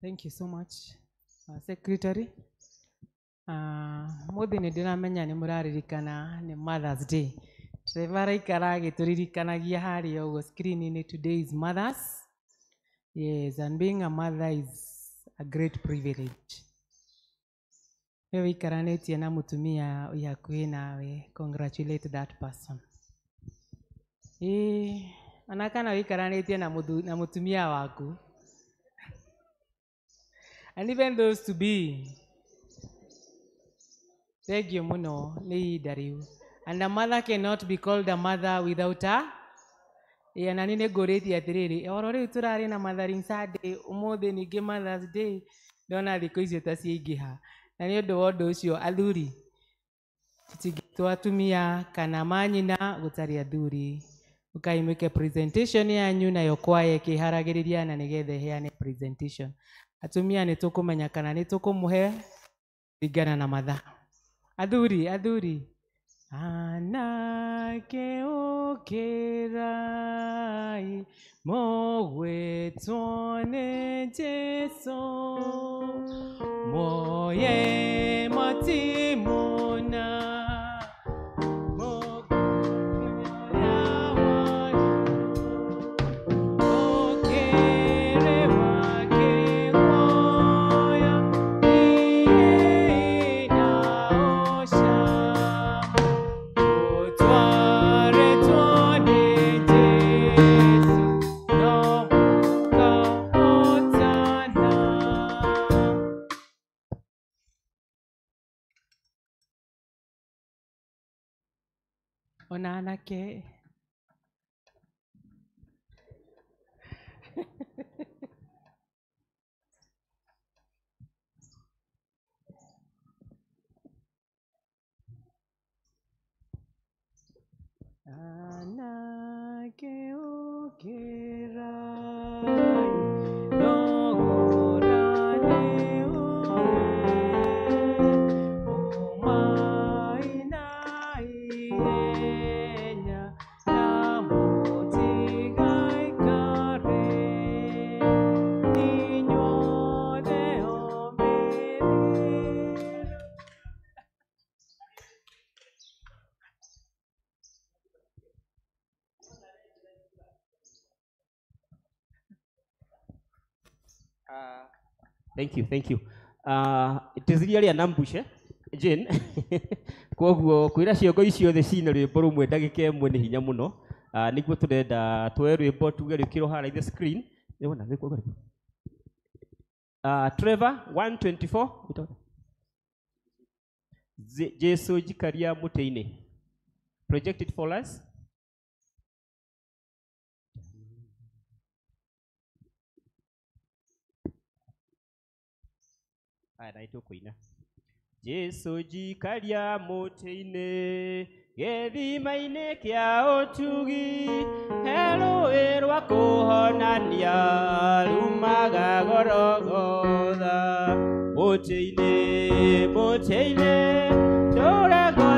Thank you so much, Secretary. Mũthĩ nĩ ndĩramenya nĩ mũraririkana nĩ Mother's Day. Trevor aikara agĩtũririkanagia harĩa ũguo screen-inĩ, today is Mothers. Yes, and being a mother is a great privilege. Wewe wĩikaranĩtie na mũtumia wĩ hakuhĩ nawe, congratulate that person. Ona kana wĩikaranĩtie na mũtumia waku. And even those to be. Thank you muno nĩ ihinda rĩu. And a mother cannot be called a mother without a. Na nĩ ngũrĩtie atĩrĩrĩ, oro rĩu tũrarĩ na Mothering Sunday, ũmũthĩ ningĩ Mother's Day, ndona thikũ icio ta ciaingĩha. Na nĩ ũndũ wa ũndũ ũcio athuri tũtingĩtua atumia kana manyina gũtarĩ athuri. Ũkaimĩke presentation yanyu nayo kwaya ĩkĩharagĩrĩria na nĩgetha ĩheane presentation. Atumia nĩ tũkũmenya kana nĩ tũkũmũhe kũringana na mathaa. Athuri. Anake ũkĩrai mũgwĩtwo nĩ Jesũ, moye matimuna. Ona anake anake ũkĩrai nogorane ũmaina ihenya na mũtigaikare inyuothe omĩrĩru. Thank you. It is really an ambush, Jane. Koguo kwira ciongo icio the cina rwimbo rumwe ndagika ĩmwe nĩ hinya mũno. Nĩguo tũrenda twoe rwimbo tuge rwĩkĩrwo harĩa the screen. Nĩwona rwĩkwo gari. Trevor 124. Jesu jikaria mũtĩ-inĩ. Projected for us. Naitwo kũina. Jesu jikaria mũtĩ-inĩ gĩthima-inĩ kĩa ũtugi, rũĩ rwa kũhonania rumaga Gologotha. Mũtĩ-inĩ ndũrego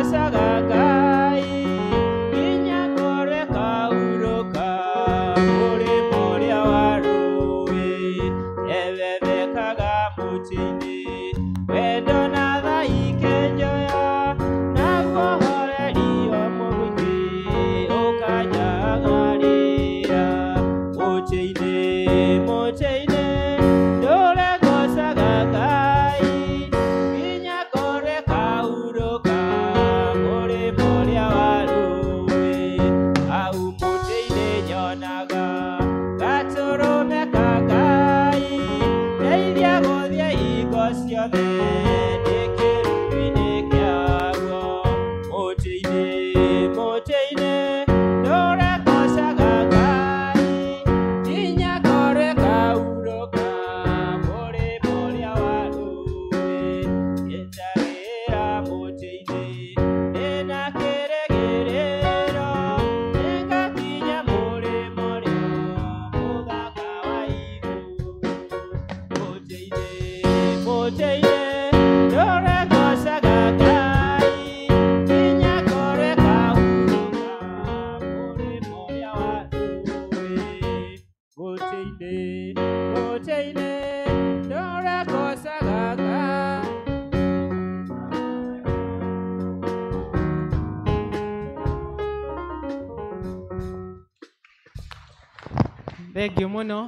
Thengiũ mũno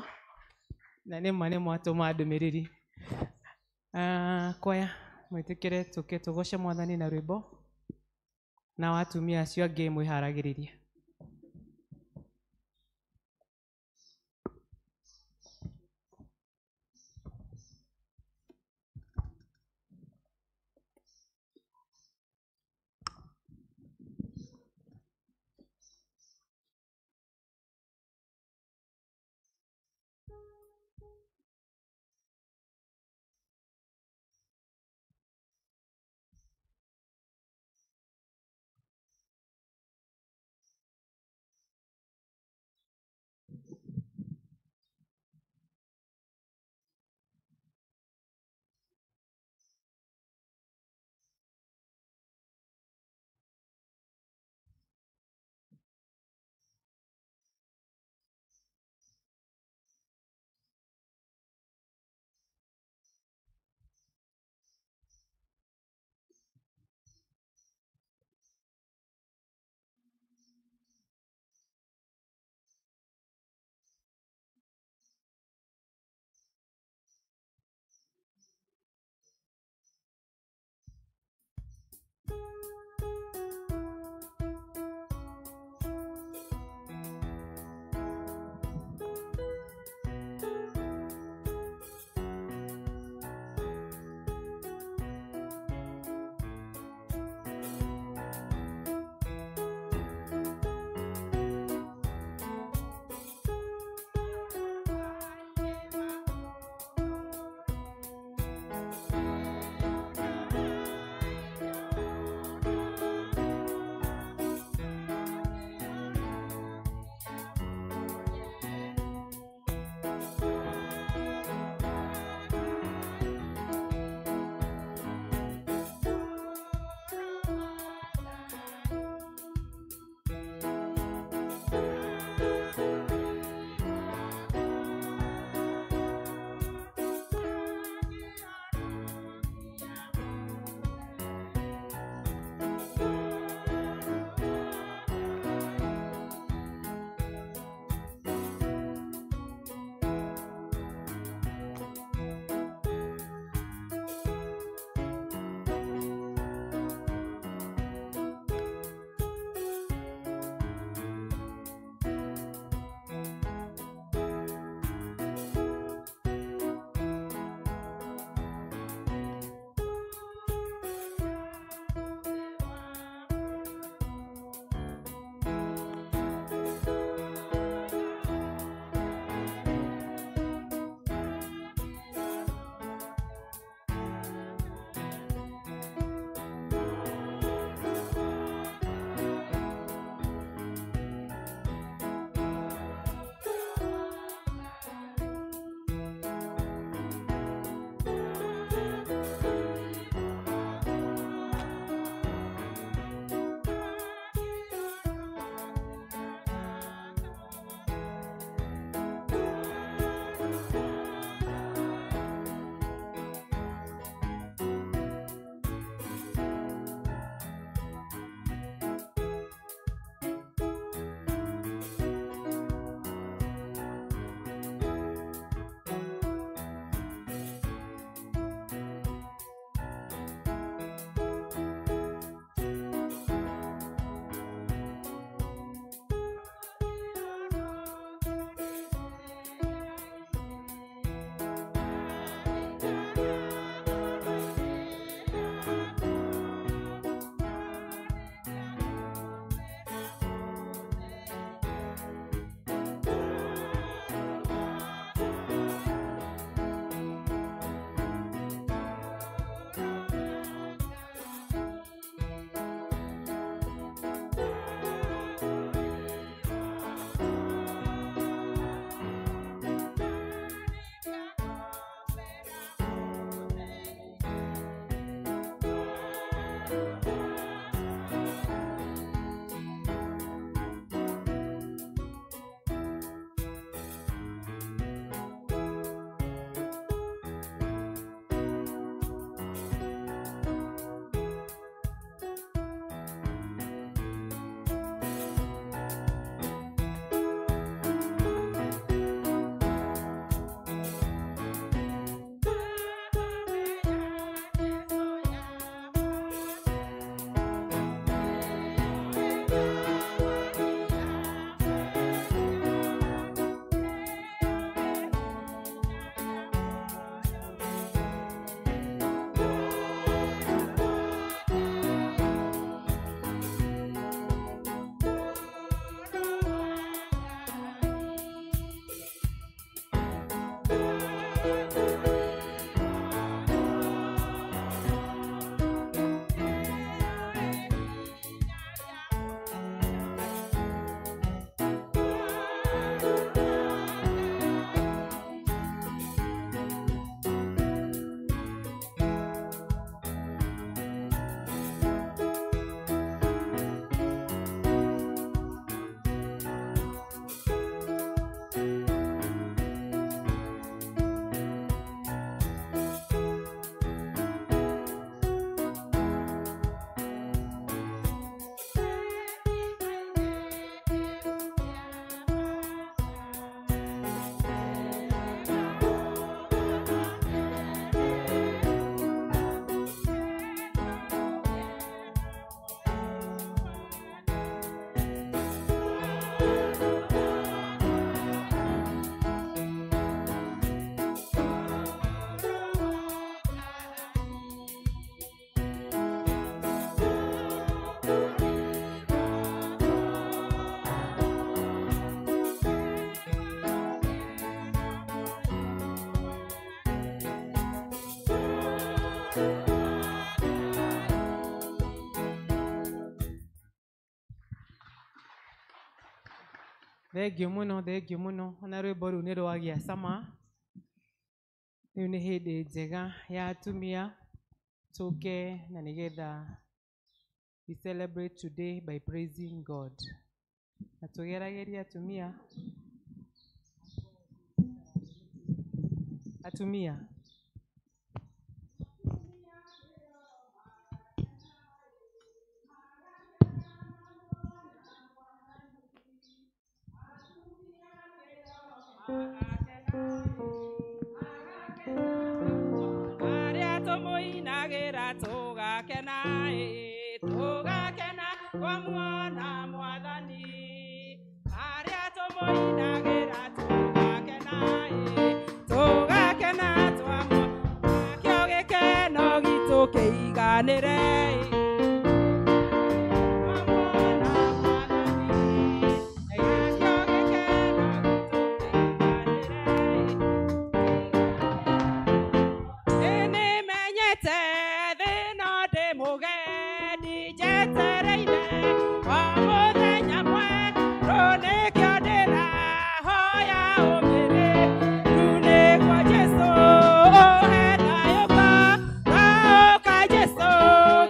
na nĩ ma nĩ mwatũma ndũmĩrĩri. Kwaya mwĩtĩkĩre tũke tũgoce Mwathani na rwĩmbo, na atumia acio angĩ mwĩharagĩrĩrie. Thengio mũno ona rwĩmbo rũu nĩ rwagĩa cama. Rĩu nĩ hĩndĩ njega ya atumia tũke na nĩgetha we celebrate today by praising God. Na tũgeragĩria atumia. Arĩa tũmũinagĩra tũgakena, tũgakena kwa mwana Mwathani. Arĩa tũmũinagĩra tũgakena, tũgakena twamwona. Nakĩo gĩkeno gitũ kĩiganĩre. Oh,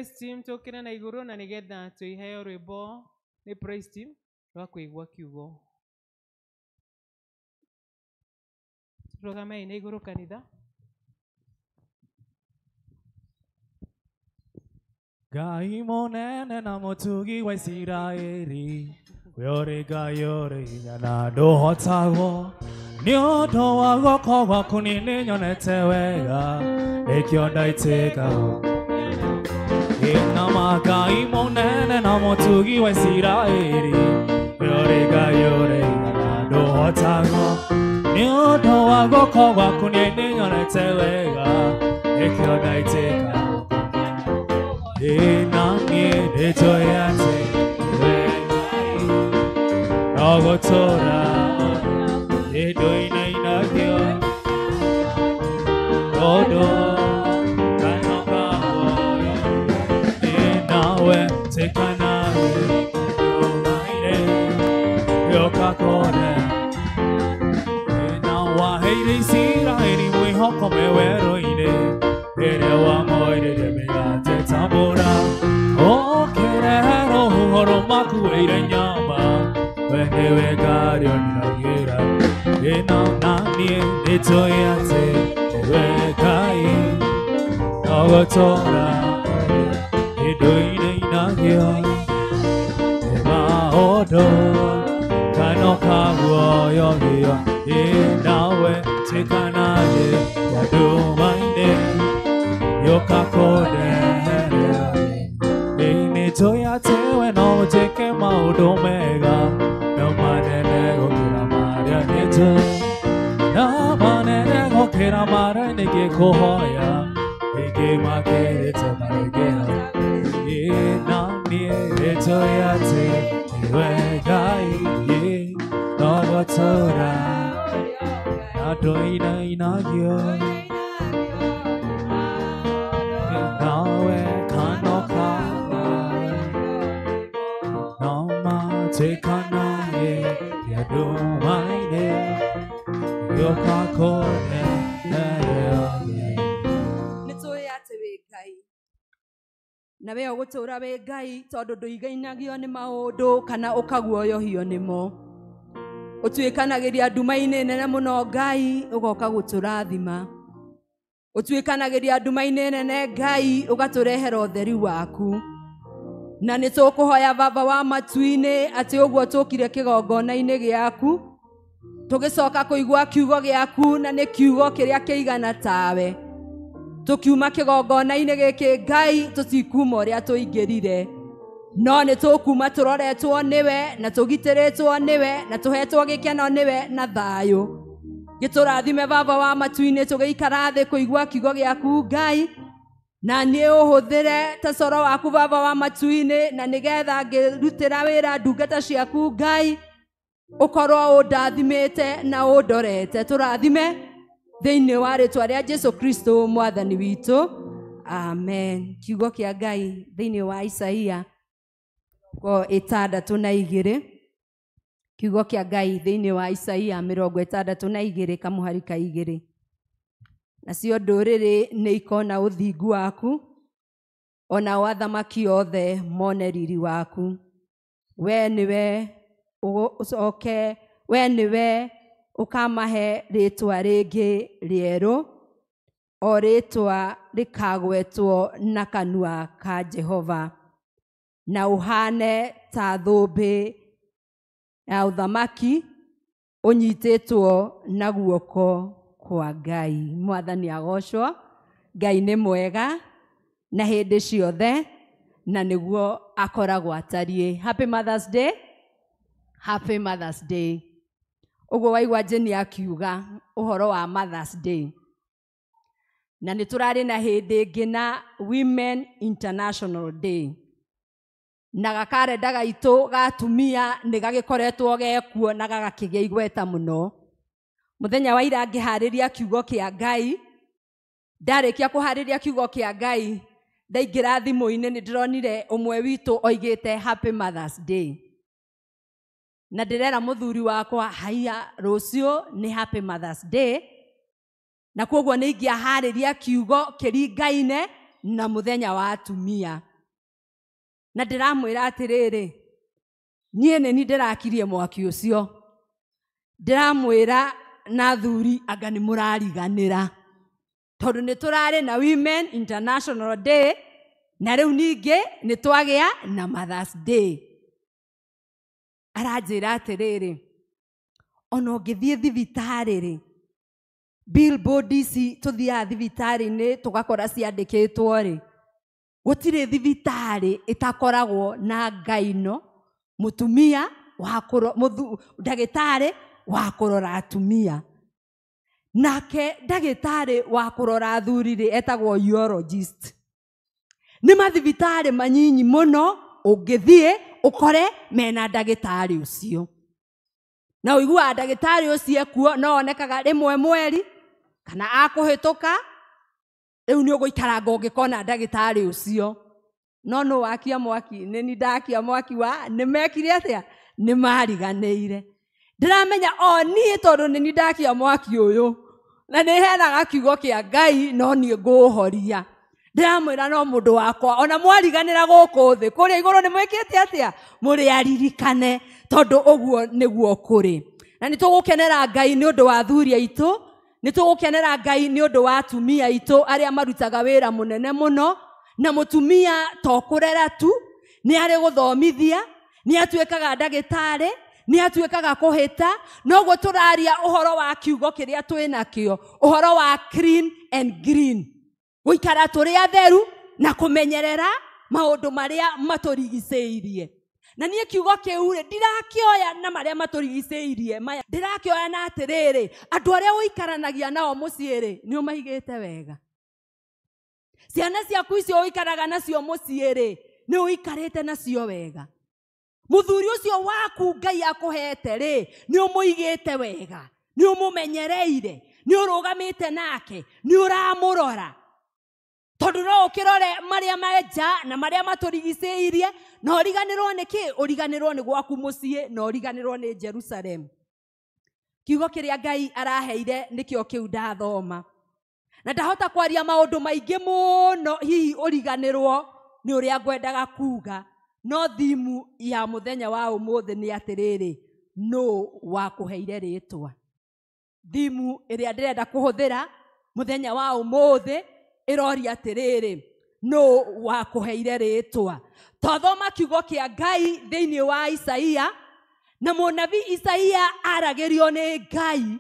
praise team tukire na iguru na nigetha tuiheo rwimbo ni praise team rwa kuigua kiugo. Rugame na iguru kanitha. Ngai munene na mutugi wa Isiraeli, we uri Ngai uri hinya na nduhotagwo, nĩ ũndũ wa guoko gwaku nĩ nyonete wega, nĩkĩo ndaitĩka. Inama Ngai munene na mutugi wa Isiraeli, we uri Ngai uri hinya na nduhotagwo, nĩ ũndũ wa guoko gwaku nĩ nyonete wega, nĩkĩo ndaitĩka. Nani nitoyate Ngai Nogotora Edoina inagyo Odo Kanokabo Nawe tekanawe Yomaire Yokakore Nawa heire Isiraeli Mwihoko mewero ine Ere wa moire de megate tambora O kerero horo maku eire nyama Wende wegario ninagira Ena nani neto yate Wegai Nogotora Edoine inagio Ema odo Kano kago yogio Enawe tekanaye Yadumaine Yokakode Inito yatewe no muteke maudo mega No manene gokira maria neto No manene gokira maria nege kohoya Ege makere te maregera Nani neto yate Ewe gai Nogotora Nadoina inagyo Nawe kanokana Noma tekanaye Yadumaine Yokakone Nituyate we Ngai na we ogutura we Ngai tondu nduigainagio ni maundu kana ukaguoyohio nimo utuikanagiria ndumaini nene muno Ngai ugoka guturathima utuikanagiria ndumaini nene Ngai ugaturehera utheri waku na nitukuhoya baba wa matuini ati uguo tukire kigongona-ini giaku tugicoka kuigua kiugo giaku na ni kiugo kiria kiigana tawe tukiuma kigongona-ini giki Ngai tutikuma uria tuingirire no ni tukuma turoretwo niwe na tugitiritwo niwe na tuhetwo gikeno niwe na thayu giturathime baba wa matuini tugiikara thi kuigua kiugo giaku Ngai na ni uhuthire ta coro waku baba wa matuini na nigetha ngirutira wira ndungata ciaku Ngai ukorwo undathimite na undorete turathime thiini wa ritwa ria Jesu Kristo mwathani witu amen. Kiugo kia Ngai thiini wa Isaia ko 6:2 kiugo kia Ngai thiini wa Isaia 6:2 kamuhari ka 2 nacio nduriri ni ikona uthingu waku ona wathamaki othe mone riri waku we niwe ucoke we niwe ukamahe ritwa ringi rieru o ritwa rikagwetwo na kanua ka Jehova na uhane ta thumbi ya uthamaki unyititwo na guoko kwa Ngai. Mwathani agocwo. Ngai ni mwega na hindi ciothe na niguo akoragwo atarie. Happy Mother's Day. Happy Mother's Day. Uguo waigua Jeni akiuga uhoro wa Mother's Day na ni turari na hindi ngina Women International Day na gakarenda gaitu gatumia ni gagikoretwo gekuo na gagakigia igweta muno. Muthenya wa ira ngihariria kiugo kia Ngai ndarikia kuhariria kiugo kia Ngai ndaingira thimu-ini ni ndironire umwe witu oigite Happy Mother's Day na ndirera muthuri wakwa haiya rucio ni Happy Mother's Day na koguo ni ingiahariria kiugo kiringaine na muthenya wa atumia na ndĩramwĩra atĩrĩrĩ, niĩ nĩ ni ndĩrakirie mwaki ũcio. Ndĩramwĩra na athuri anga nĩ mũrariganĩra, tondũ nĩ tũrarĩ na Women International Day, na rĩu ningĩ nĩ twagĩa na Mother's Day. Aranjĩra atĩrĩrĩ, ona ũngĩthiĩ thibitarĩ-rĩ, billboard ici tũthiaga thibitarĩ-inĩ tũgakora ciandĩkĩtwo-rĩ, gũtirĩ thibitarĩ ĩtakoragwo na ngaino, mũtumia wa ndagĩtarĩ wa kũrora atumia. Nake ndagĩtarĩ wa kũrora athuri-rĩ etagwo urologist. Nĩ mathibitarĩ manyinyi mũno ũngĩthiĩ ũkore mena ndagĩtarĩ ũcio. Na ũiguaga ndagĩtarĩ ũcio ekuo no onekaga rĩmwe mweri kana akũhĩtũka, rĩu nĩ ũgũikaranga ũngĩkona ndagĩtarĩ ũcio. No nũ wakia mwaki? Nĩ ni ndakia mwaki wa nĩ mekire atĩa? Nĩ mariganĩire. Ndĩramenya o niĩ tondũ nĩ ni ndakia mwaki ũyũ na nĩ henaga kiugo kĩa Ngai, no niĩ ngũũhoria. Ndĩramwĩra no mũndũ wakwa, ona mwariganĩra gũkũ thĩ, kũrĩa igũrũ nĩ mwĩkĩte atĩa? Mũrĩ aririkane, tondũ ũguo nĩguo kũrĩ. Na nĩ tũgũkenera Ngai nĩ ũndũ wa athuri aitũ, nĩ tũgũkenera Ngai nĩ ũndũ wa atumia aitũ arĩa marutaga wĩra mũnene mũno. Na mũtumia to kũrera tu, nĩ arĩ gũthomithia, nĩ atuĩkaga ndagĩtarĩ, nĩ atuĩkaga kũhĩta. Noguo tũraria ũhoro wa kiugo kĩrĩa twĩ nakĩo, ũhoro wa clean and green, gũikara tũrĩ atheru na kũmenyerera maũndũ marĩa matũrigicĩirie. Na niĩ kiugo kĩu-rĩ ndirakĩoya na marĩa matũrigicĩirie maya, ndirakĩoya na atĩrĩrĩ, andũ arĩa ũikaranagia nao mũciĩ-rĩ nĩ ũmaigĩte wega. Ciana ciaku icio ũikaraga nacio mũciĩ-rĩ nĩ ũikarĩte nacio wega. Mũthuri ũcio waku Ngai akũhete-rĩ nĩ ũmũigĩte wega, nĩ ũmũmenyereire, nĩ ũrũgamĩte nake, nĩ ũramũrora. Tondũ no ũkĩrore marĩa menja na marĩa matũrigicĩirie na ũriganĩrwo nĩ kĩ? Ũriganĩrwo nĩ gwaku mũciĩ na ũriganĩrwo nĩ Jerusalem. Kiugo kĩrĩa Ngai araheire nĩkĩo kĩu ndathoma. Na ndahota kwaria maũndũ maingĩ mũno hihi ũriganĩrwo nĩ ũrĩa ngwendaga kuga, no thimu ya mũthenya wa ũmũthĩ nĩ atĩrĩrĩ, nũ wakũheire rĩtwa. Thimu ĩrĩa ndĩrenda kũhũthĩra mũthenya wa ũmũthĩ ĩroria atĩrĩrĩ, nũ wakũheire rĩtwa. Twathoma kiugo kĩa Ngai thĩinĩ wa Isaia, na mũnabii Isaia aragĩrio nĩ Ngai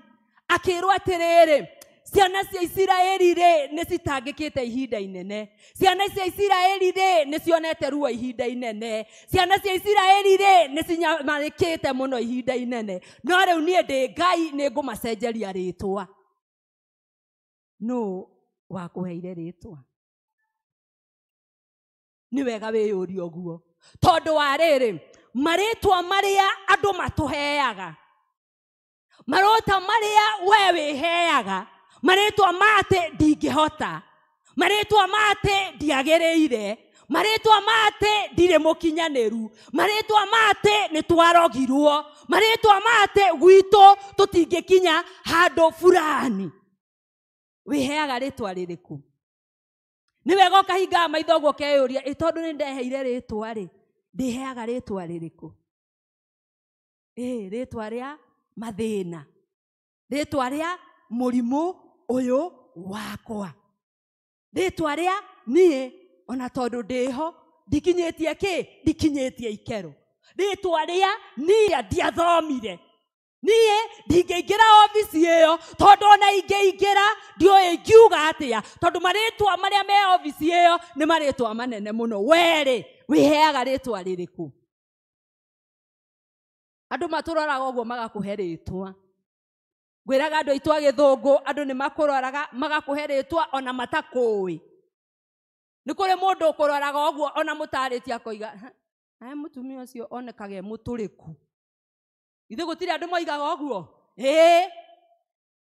akĩrwo atĩrĩrĩ, ciana cia Isiraeli-rĩ nĩ citangĩkĩte ihinda inene. Ciana cia Isiraeli-rĩ nĩ cionete ruo ihinda inene. Ciana cia Isiraeli-rĩ nĩ cinyamarĩkĩte mũno ihinda inene. No rĩu niĩ ndĩ Ngai nĩ ngũmacenjeria rĩtwa. Nũ wakũheire rĩtwa? Nĩ wega wĩyũrie ũguo, tondũ wa rĩrĩ, marĩtwa marĩa andũ matũheaga, marũta marĩa we wĩheaga, marĩtwa ma atĩ ndingĩhota, marĩtwa ma atĩ ndiagĩrĩire, marĩtwa ma atĩ ndirĩ mũkinyanĩru, marĩtwa ma atĩ nĩ twarogirwo, marĩtwa ma atĩ gwitũ tũtingĩkinya handũ fulani. Wĩheaga rĩtwa rĩrĩkũ? Nĩ wega ũkahinga maitho ũguo ũkeyũria, tondũ nĩ ndeheire rĩtwa-rĩ, ndĩheaga rĩtwa rĩrĩkũ? Rĩtwa rĩa mathĩna, rĩtwa rĩa mũrimũ ũyũ wakwa, rĩtwa rĩa niĩ ona tondũ ndĩho ndikinyĩtie kĩ? Ndikinyĩtie ikero. Rĩtwa rĩa niĩ ndiathomire, niĩ ndingĩingĩra obici ĩyo tondũ ona ingĩingĩra ndiũĩ ingiuga atĩa, tondũ marĩtwa marĩa me obici ĩyo nĩ marĩtwa manene mũno. Werĩ wĩheaga rĩtwa rĩrĩkũ? Andũ matũroraga ũguo magakũhe rĩtwa. Ngwĩraga andũ aitũ a Gĩthũngũ, andũ nĩ makũroraga magakũhe rĩtwa ona matakũĩ. Nĩ kũrĩ mũndũ ũkũroraga ũguo ona mũtarĩtie akoiga, mũtumia ũcio onekage mũtũrĩku. Ithe gũtirĩ andũ moigaga ũguo?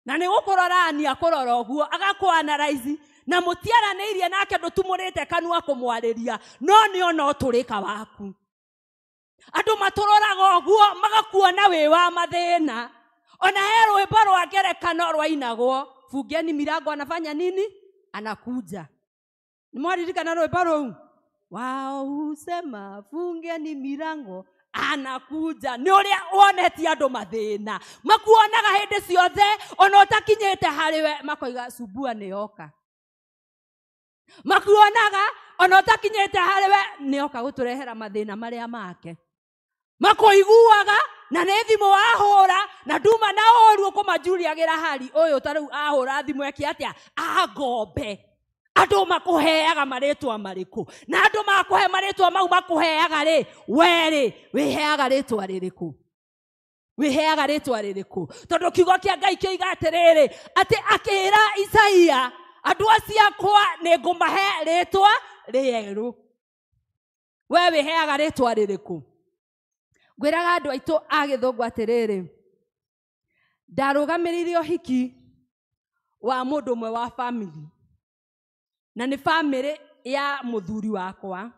Na nĩ gũkũrora ni akũrora ũguo agakũ-analyze, na mũtiaranĩirie nake, ndũtumũrĩte kanua kũmwarĩria, no nĩ ona ũtũrĩka waku. Andũ matũroraga ũguo magakuona wĩ wa mathĩna. Ona he rwĩmbo rwa ngerekano rwainagwo, fungeni milango anafanya nini? Anakuja. Nĩ mwaririkana rwĩmbo rũu? wao husema fungeni milango, anakuja. Nĩ ũrĩa wonetie andũ mathĩna, makuonaga hĩndĩ ciothe ona ũtakinyĩte harĩwe, makoiga subua nĩyoka. Makuonaga ona ũtakinyĩte harĩwe, nĩyoka gũtũrehera mathĩna marĩa make. Makoiguaga na nĩ thimũ wahũra na nduma na ũru ũkũmanjuriagĩra hari, ũyũ ta rĩu ahũra thimũ eke atĩa, agombe. Andũ makũheaga marĩtwa marĩkũ? Na andũ makũhe marĩtwa mau makũheaga rĩ, we rĩ, wĩheaga rĩtwa rĩrĩkũ? Wĩheaga rĩtwa rĩrĩkũ? Tondũ kiugo kĩa Ngai kĩoiga atĩrĩrĩ, atĩ akĩĩra Isaia, andũ acio akwa nĩngũmahe rĩtwa rĩerũ. We wĩheaga rĩtwa rĩrĩkũ? Ngwĩraga andũ aitũ a Gĩthũngũ atĩrĩrĩ, ndarũgamĩrĩire ũhiki wa mũndũ ũmwe wa family, na nĩ family ya mũthuri wakwa,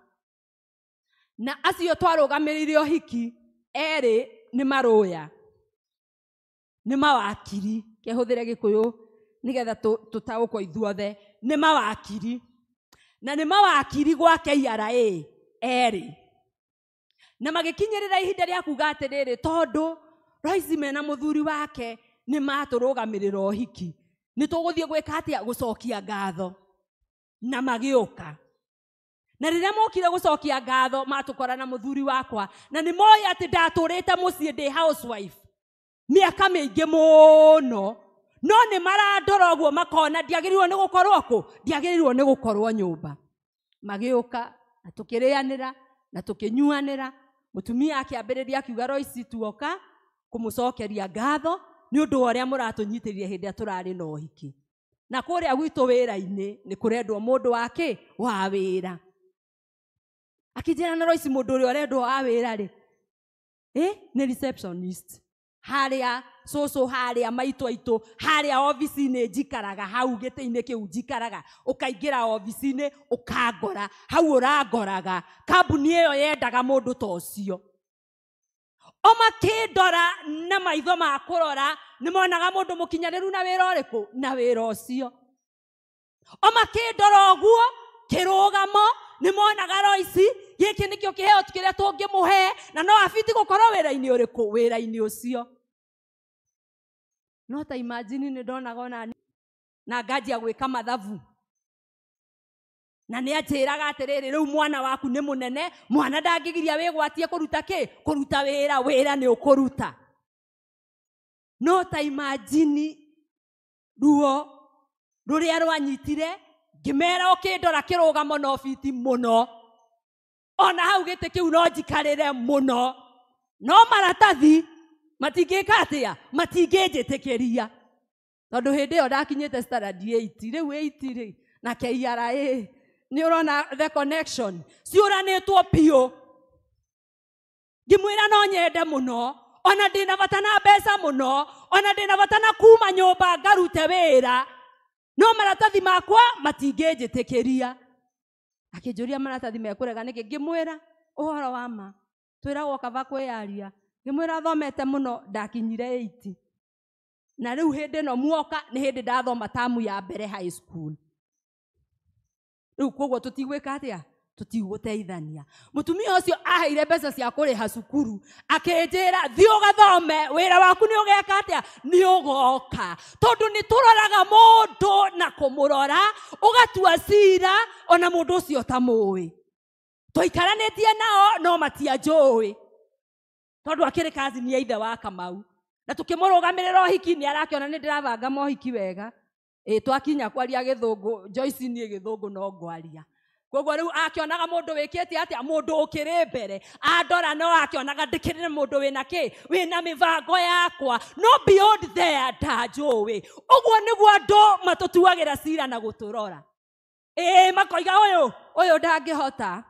na acio twarũgamĩrĩire ũhiki erĩ nĩ marũya, nĩ mawakiri, kehũthĩre Gĩkũyũ nĩgetha tũtaũkwo ithuothe, nĩ mawakiri, na nĩ mawakiri gwa KRA erĩ. Na magĩkinyĩrĩra ihinda rĩa kuga atĩrĩrĩ, tondũ Royce mena mũthuri wake nĩ matũrũgamĩrĩra ũhiki, nĩ tũgũthiĩ gwĩka atĩa? Gũcokia ngatho. Na magĩũka. Na rĩrĩa mokire gũcokia ngatho, matũkora na mũthuri wakwa, na nĩ moĩ atĩ ndatũrĩte mũciĩ ndĩ housewife mĩaka mĩingĩ mũno, no nĩ marandora ũguo makona ndiagĩrĩirwo nĩ gũkorwo kũ? Ndiagĩrĩirwo nĩ gũkorwo nyũmba. Magĩũka na tũkĩrĩanĩra na tũkĩnyuanĩra, mũtumia akĩambĩrĩria akiuga Royce tuoka kũmũcokeria ngatho nĩ ũndũ wa ũrĩa mũratũnyitĩrire hĩndĩ ĩrĩa tũrarĩ na ũhiki. Na kũrĩa gwitũ wĩra-inĩ nĩ kũrendwo mũndũ wake wa wĩra. Akĩnjĩra na Royce mũndũ ũrĩa ũrendwo wa wĩra rĩ, nĩ receptionist. Harĩa cũcũ, harĩa maitũ aitũ, harĩa ofici-inĩ njikaraga, hau gĩtĩ-inĩ kĩu njikaraga, ũkaingĩra ofici-inĩ ũkangora, hau ũrangoraga. Kambuni ĩyo yendaga mũndũ ta ũcio. O makĩndora na maitho ma kũrora, nĩ monaga mũndũ mũkinyanĩru na wĩra ũrĩkũ? Na wĩra ũcio. O makĩndora ũguo kĩrũgamo, nĩ monaga Royce gĩkĩ nĩkĩo kĩheo kĩrĩa tũngĩmũhe, na no abiti gũkorwo wĩra-inĩ ũrĩkũ? Wĩra-inĩ ũcio. No ta imagine nĩ ndonaga ona na nganjia gwĩka mathabu. Na nĩ anjĩraga atĩrĩrĩ, rĩu mwana waku nĩ mũnene, mwana ndangĩgiria wĩgwatie kũruta kĩ? Kũruta wĩra, wĩra nĩ ũkũruta. No ta imagine ruo rũrĩa rwanyitire, ngĩmera ũkĩndora kĩrũgamo no fiti mũno, ona hau gĩtĩ kĩu no njikarĩre mũno, no maratathi matingĩka atĩa? Matingĩnjĩtĩkĩria. Tondũ hĩndĩ ĩyo ndakinyĩte standard 8, rĩu 8 rĩ, na KRA nĩ ũrona the connection ciũranĩtwo biũ. Ngĩmwĩra no nyende mũno, ona ndĩna bata na mbeca mũno, ona ndĩna bata na kuma nyũmba ngarute wĩra, no maratathi makwa matingĩnjĩtĩkĩria. Akĩnjũria maratathi mekũrega nĩkĩ? Ngĩmwĩra ũhoro wa ma, twĩragwo kaba kwĩyaria. Ngĩmwĩra thomete mũno, ndakinyire 8. Na rĩu hĩndĩ ĩno muoka nĩ hĩndĩ ndathoma tamu ya mbere high school. Rĩu koguo tũtigwĩka atĩa? Tũtigũteithania. Mũtumia ũcio aheire mbeca cia kũrĩha cukuru, akĩnjĩra thiĩ ũgathome, wĩra waku nĩ ũgeka atĩa? Nĩ ũgoka. Tondũ nĩ tũroraga mũndũ na kũmũrora, ũgatua cira ona mũndũ ũcio tamũĩ. Tũikaranĩtie nao no matianjũĩ. Tondũ akĩrĩ kazini ya ithe wa Kamau. Na tũkĩmũrũgamĩrĩra ũhiki nĩ arakĩona nĩ ndĩrabanga mohiki wega. Twakinya kwaria Gĩthũngũ, Joyce niĩ Gĩthũngũ no ngwaria. Koguo rĩu akĩonaga mũndũ wĩkĩte atĩa? Mũndũ ũkĩrĩ mbere. Andora no akĩonaga ndĩkĩrĩ mũndũ wĩna kĩ? Wĩna mĩbango yakwa. No beyond there ndanjũĩ. Ũguo nĩguo andũ matũtuagĩra cira na gũtũrora. Makoiga ũyũ ndangĩhota.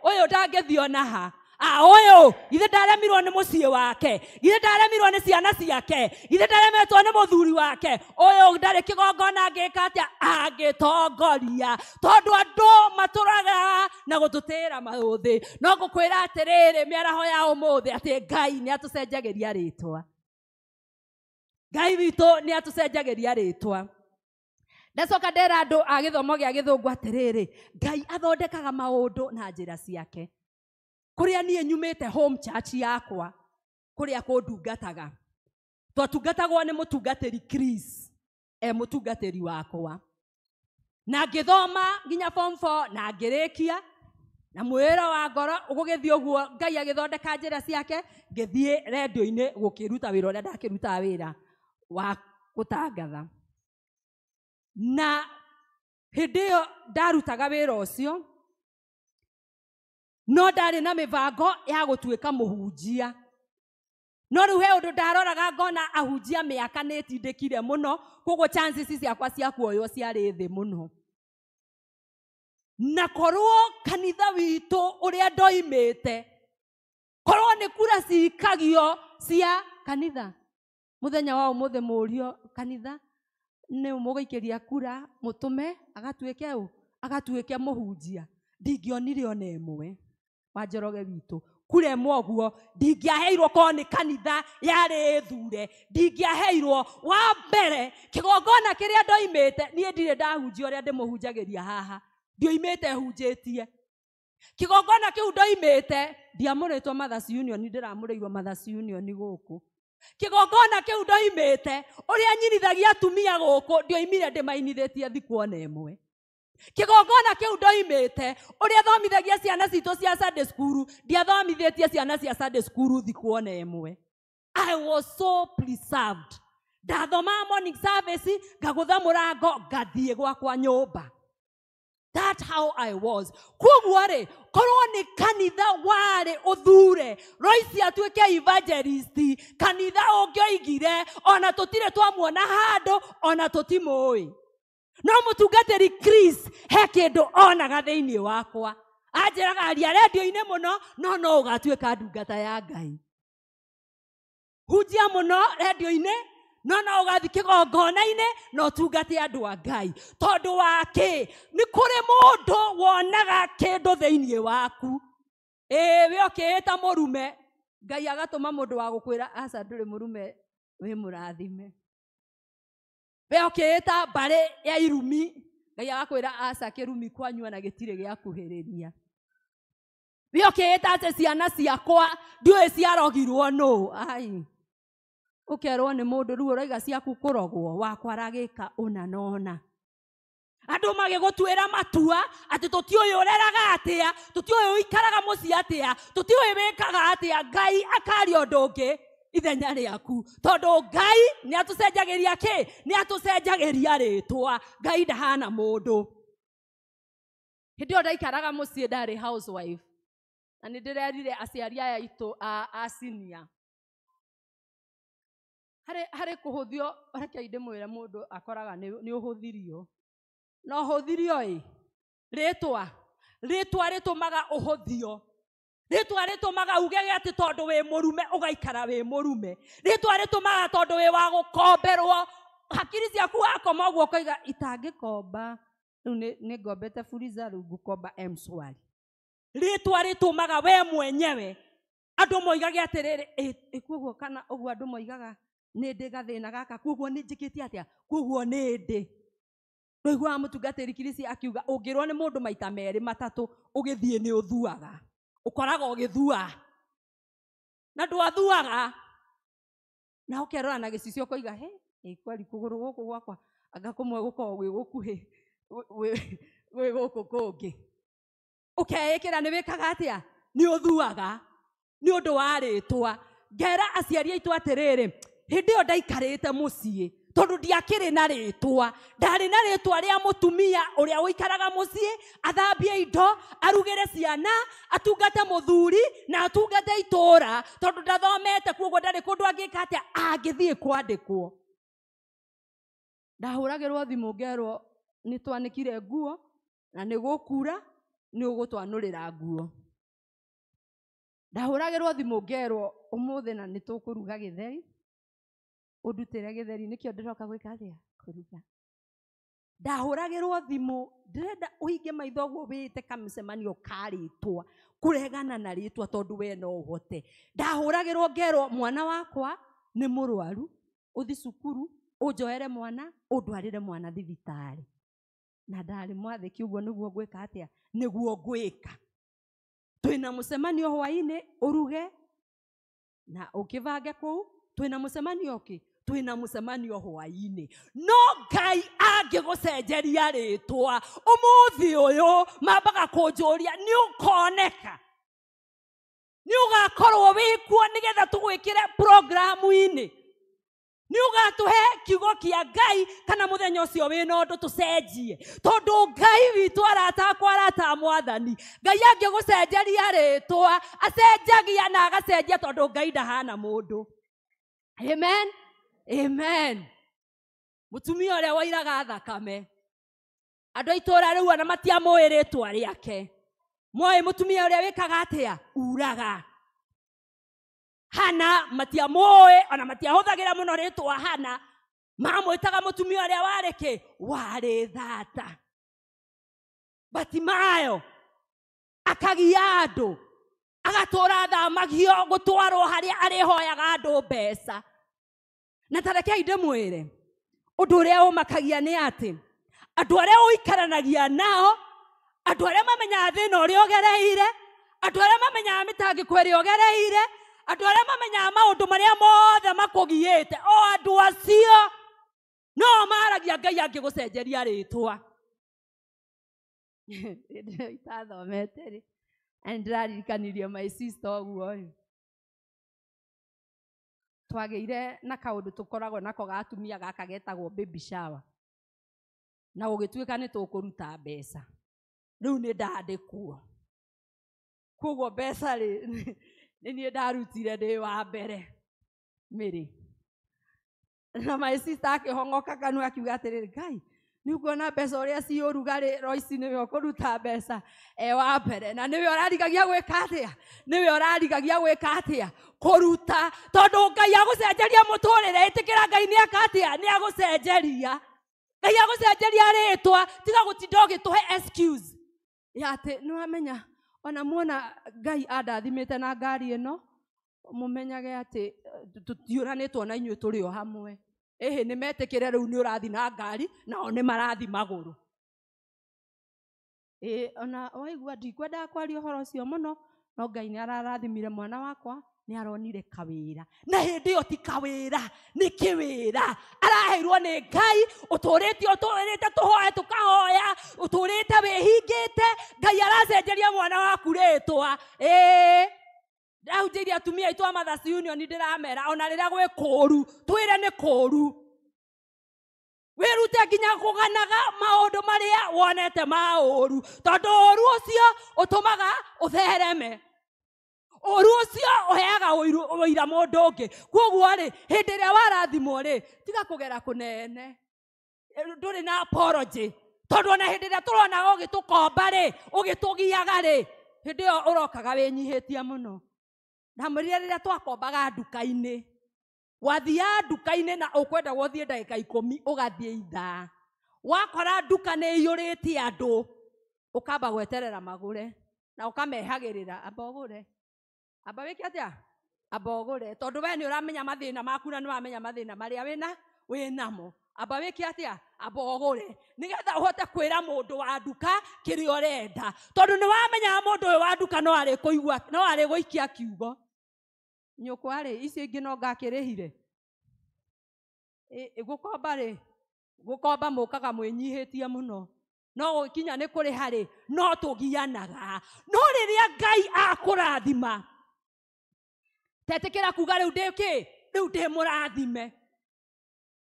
Ũyũ ndangĩthiĩ ona ha. Ũyũ ithe ndaremirwo nĩ mũciĩ wake, ithe ndaremirwo nĩ ciana ciake, ithe ndaremetwo nĩ mũthuri wake, ũyũ ndarĩ kĩgongona angĩka atĩa? Angĩtongoria. Tondũ andũ matũraga na gũtũtĩra maũthĩ. No ngũkwĩra atĩrĩrĩ, mĩaraho ya ũmũthĩ atĩ Ngai nĩ atũcenjagĩria rĩtwa. Ngai witũ nĩ atũcenjagĩria rĩtwa. ndacoka ndera andũ a gĩthomo gĩa gĩthũngũ atĩrĩrĩ, Ngai athondekaga maũndũ na njĩra ciake. Kũrĩa niĩ nyumĩte home church yakwa, kũrĩa kũndungataga, twatungatagwo nĩ mũtungatĩri Chris, mũtungatĩri wakwa, na ngĩthoma nginya form 4 na ngĩrĩkia, na mwĩra wa ngoro ũgũgĩthiĩ ũguo, Ngai agĩthondeka njĩra ciake, ngĩthiĩ redio-inĩ gũkĩruta wĩra ũrĩa ndakĩrutaga wĩra wa gũtangatha. Na hĩndĩ ĩyo ndarutaga wĩra ũcio, no ndarĩ na mĩbango ya gũtuĩka mũhunjia. No rĩu he ũndũ ndaroraga ngona ahunjia mĩaka nĩ ĩtindĩkire mũno, koguo chances ciakwa cia kuoywo ciarĩ thĩ mũno. Na korwo kanitha witũ ũrĩa ndoimĩte, korwo nĩ kura cikagio cia kanitha, mũthenya wa ũmũthĩ mũrio kanitha nĩ mũgũikĩria kura mũtũme agatuĩke mũhunjia, ndingĩonire ona ĩmwe wa Njoroge witũ. Kura ĩmwe ũguo ndingĩaheirwo korwo nĩ kanitha yarĩ thure, ndingĩaheirwo. Wa mbere kĩgongona kĩrĩa ndoimĩte, niĩ ndirĩ ndahunjia ũrĩa ndĩmũhunjagĩria haha, ndioimĩte hunjĩtie. Kĩgongona kĩu ndoimĩte, ndiamũrĩtwo Mothers Union, ndĩramũrĩirwo Mothers Union gũkũ. Kĩgongona kĩu ndoimĩte, ũrĩa nyinithagia atumia gũkũ, ndioimire ndĩmainithĩtie thikũ ona ĩmwe. Kĩgongona kĩu ndoimĩte, ũrĩa thomithagia ciana citũ cia Sunday school, ndiathomithĩtie ciana cia Sunday school thikũ ona ĩmwe. I was so preserved. Ndathoma morning service, ngagũtha mũrango, ngathiĩ gwakwa nyũmba. That's how I was. Koguo rĩ, korwo nĩ kanitha warĩ ũthure, Royce atuĩke evangelist, kanitha ũngĩoigire, ona tũtirĩ twamuona handũ, ona tũtimũĩ. No mũtungatĩri Chris he kĩndũ onaga thĩinĩ wakwa. Anjĩraga aria redio-inĩ mũno, no ũgatuĩka ndungata ya Ngai. Hunjia mũno redio-inĩ, no ũgathiĩ kĩgongona-inĩ na ũtungate andũ a Ngai. Tondũ wa kĩ? Nĩ kũrĩ mũndũ wonaga kĩndũ thĩinĩ waku. We ũkĩĩta mũrume, Ngai agatũma mũndũ wa gũkwĩra aca ndũrĩ mũrume, wĩ mũrathime. We ũkĩĩta mbarĩ ya irumi, Ngai agakwĩra aca kĩrumi kwanyu na gĩtirĩ gĩakuhĩrĩria. We ũkĩĩta atĩ ciana ciakwa ndiũĩ ciarogirwo nũ. Ai, ũkerwo nĩ mũndũ rĩu ũroiga ciaku kũrogwo, wakwa aragĩka ũna na ũna. Andũ magĩgũtuĩra matua atĩ tũtiũĩ ũreraga atĩa, tũtiũĩ ũikaraga mũciĩ atĩa, tũtiũĩ wĩkaga atĩa. Ngai akaria ũndũ ũngĩ ithenya rĩaku, tondũ Ngai nĩ atũcenjagĩria kĩ? Nĩ atũcenjagĩria rĩtwa. Ngai ndahana mũndũ. Hĩndĩ ĩyo ndaikaraga mũciĩ, ndarĩ housewife, na nĩ ndĩrerire aciari aya itũ a senior, harĩ kũhũthio, reke ndĩmwĩre mũndũ akoraga nĩ ũhũthirio. No ũhũthirio rĩtwa rĩtũmaga ũhũthio. Rĩtwa rĩtũmaga ugege atĩ tondũ wĩ mũrume ũgaikara wĩ mũrume. Rĩtwa rĩtũmaga tondũ wĩ wa gũkomberwo, hakiri ciaku wakoma ũguo ũkoiga itangĩkomba, rĩu nĩ ngombete Fuliza, rĩu ngũkomba M-Shwari. Rĩtwa rĩtũmaga we mwenyewe andũ moigage atĩrĩrĩ, koguo kana ũguo andũ moigaga nĩ ndĩ gathĩna gaka, koguo nĩ njĩkĩte atĩa, koguo nĩ ndĩ. Ndũiguaga mũtungatĩri Chris akiuga ũngĩrwo nĩ mũndũ maita merĩ matatũ, ũgĩthiĩ nĩ ũthuaga. Ũkoraga ũgĩthua na ndwathuaga, na ũkerora na gĩcicio ũkoiga kwari kũgũrũ gũkũ gwakwa anga kũmwe gũkorwo gwĩ gũkuhĩ gwĩ gũkũ kũngĩ. Ũkeĩkĩra nĩ wĩkaga atĩa? Nĩ ũthuaga nĩ ũndũ wa rĩtwa. Ngera aciari aitũ atĩrĩrĩ, hĩndĩ ĩyo ndaikarĩte mũciĩ tondũ ndiakĩrĩ na rĩtwa. Ndarĩ na rĩtwa rĩa mũtumia ũrĩa ũikaraga mũciĩ, athambie indo, arugĩre ciana, atungate mũthuri na atungate itũũra, tondũ ndathomete, koguo ndarĩ kũndũ angĩka atĩa angĩthiĩ kwandĩkwo. Ndahũragĩrwo thimũ ngerwo nĩ twanĩkire nguo na nĩ gũkura, nĩ ũgũtwanũrĩra nguo. Ndahũragĩrwo thimũ ngerwo ũmũthĩ na nĩ tũkũruga gĩtheri, ũndutĩre gĩtheri, nĩkĩo ndĩroka gwĩka atĩa? Kũruga. Ndahũragĩrwo thimũ, ndĩrenda ũhinge maitho ũguo wĩte kamĩcemanio ka rĩtwa, kũregana na rĩtwa tondũ we no ũhote. Ndahũragĩrwo ngerwo mwana wakwa nĩ mũrwaru, ũthi cukuru unjoere mwana undwarire mwana thibitari na ndari mwathiki uguo niguo ngwika atia niguo ngwika twina mucemanio hwaini uruge na ukivange kuu twina mucemanio ki twina mucemanio hwaini no Ngai angigucenjeria ritwa umuthi uyu mambaga kunjuria ni ukoneka ni ugakorwo wikuo nigetha tugwikire programu-ini ni ugatuhe kiugo kia Ngai kana muthenya ucio wina undu tucenjie tondu Ngai witu arata mwathani Ngai angigucenjeria ritwa acenjagia na agacenjia tondu Ngai ndahana mundu. Amen, amen. Mutumia uria wairaga thakame andu aitura riu ana matiamui ritwa riake moe mutumia uria wikaga atia uraga Hana matiamui ona matiahuthagira muno ritwa Hana mamwitaga mutumia uria wariki wari thata. Batimayo akagia andu agatura thamagio gutwarwo haria arihoyaga andu mbeca na tareke inde mwire undu uria umakagia ni ati andu aria uikaranagia nao andu aria mamenya thina uria ugereire andu aria mamenya mitangiko iria ugereire andu aria mamenya maundu maria mothe makugiite o andu acio no maragia Ngai angigucenjeria ritwa itathomete ri andirarikanirie my sister oguo twageire na kaundu tukoragwo nako gatumia gaka getagwo baby shower na ugituika ni tukuruta mbeca riu ni ndandikuo kugo mbeca ri ni ndarutire ndi wa mbere miri na my sister akihongoka kanu akiuga atiriri Ngai niguona mbeca uria ci urugari Royce niwe ukuruta mbeca wa mbere na niwe urarigagia gwika atia niwe urarigagia gwika atia kuruta tondu Ngai agucenjeria muturire itikira Ngai ni akatia ni agucenjeria Ngai agucenjeria ritwa tiga gutinda ugituhe excuse yate no amenya ona muona Ngai andathimite na ngari ino mumenyage ati tutiuranitwo na inyuĩ turi o hamwe ni metikire riu ni urathi na ngari nao ni marathi maguru ona waigua ndikwenda kwaria uhoro ucio muno no Ngai ni ararathimire mwana wakwa ni aronire kawira na hindi yo ti kawira ni kiwira araheirwo ni Ngai uturite tuhoe tukahoya uturite wihingite Ngai aracenjeria mwana waku ritwa ndahunjirie atumia aitu a Mothers Union ndiramera ona riria gwi kuru twire ni kuru wirute nginya kuganaga maundu maria wonete mauru tondu uru ucio utumaga uthereme uru ucio uheaga uira mundu ungi koguo ri hindi ria warathimwo ri tiga kugera kunene nduri na apology tondu ona hindi ria turona ugitukomba ri ugitugiaga ri hindi yo urokaga winyihitie muno ndamurire riria twakombaga nduka-ini wathia nduka-ini na ukwenda guthie ndagika 10 ugathie ithaa wakora nduka ni iyuritie andu ukamba gweterera magure na ukamehagirira abogure aba wiki atia abogure tondu we ni uramenya mathina maku na ni wamenya mathina maria winamo aba wiki atia abogure nigetha uhote kwira mundu wa nduka kiri urenda tondu ni wamenya mundu wa nduka no ari kuigua no ari guikia kiugo nyukwa ri ici ingi no ngakirihire gukomba mukaga mwinyihitie muno no gukinya ni kuri hari no tugianaga no riria Ngai akurathima tetikira kuga riu ndiki riu ndi murathime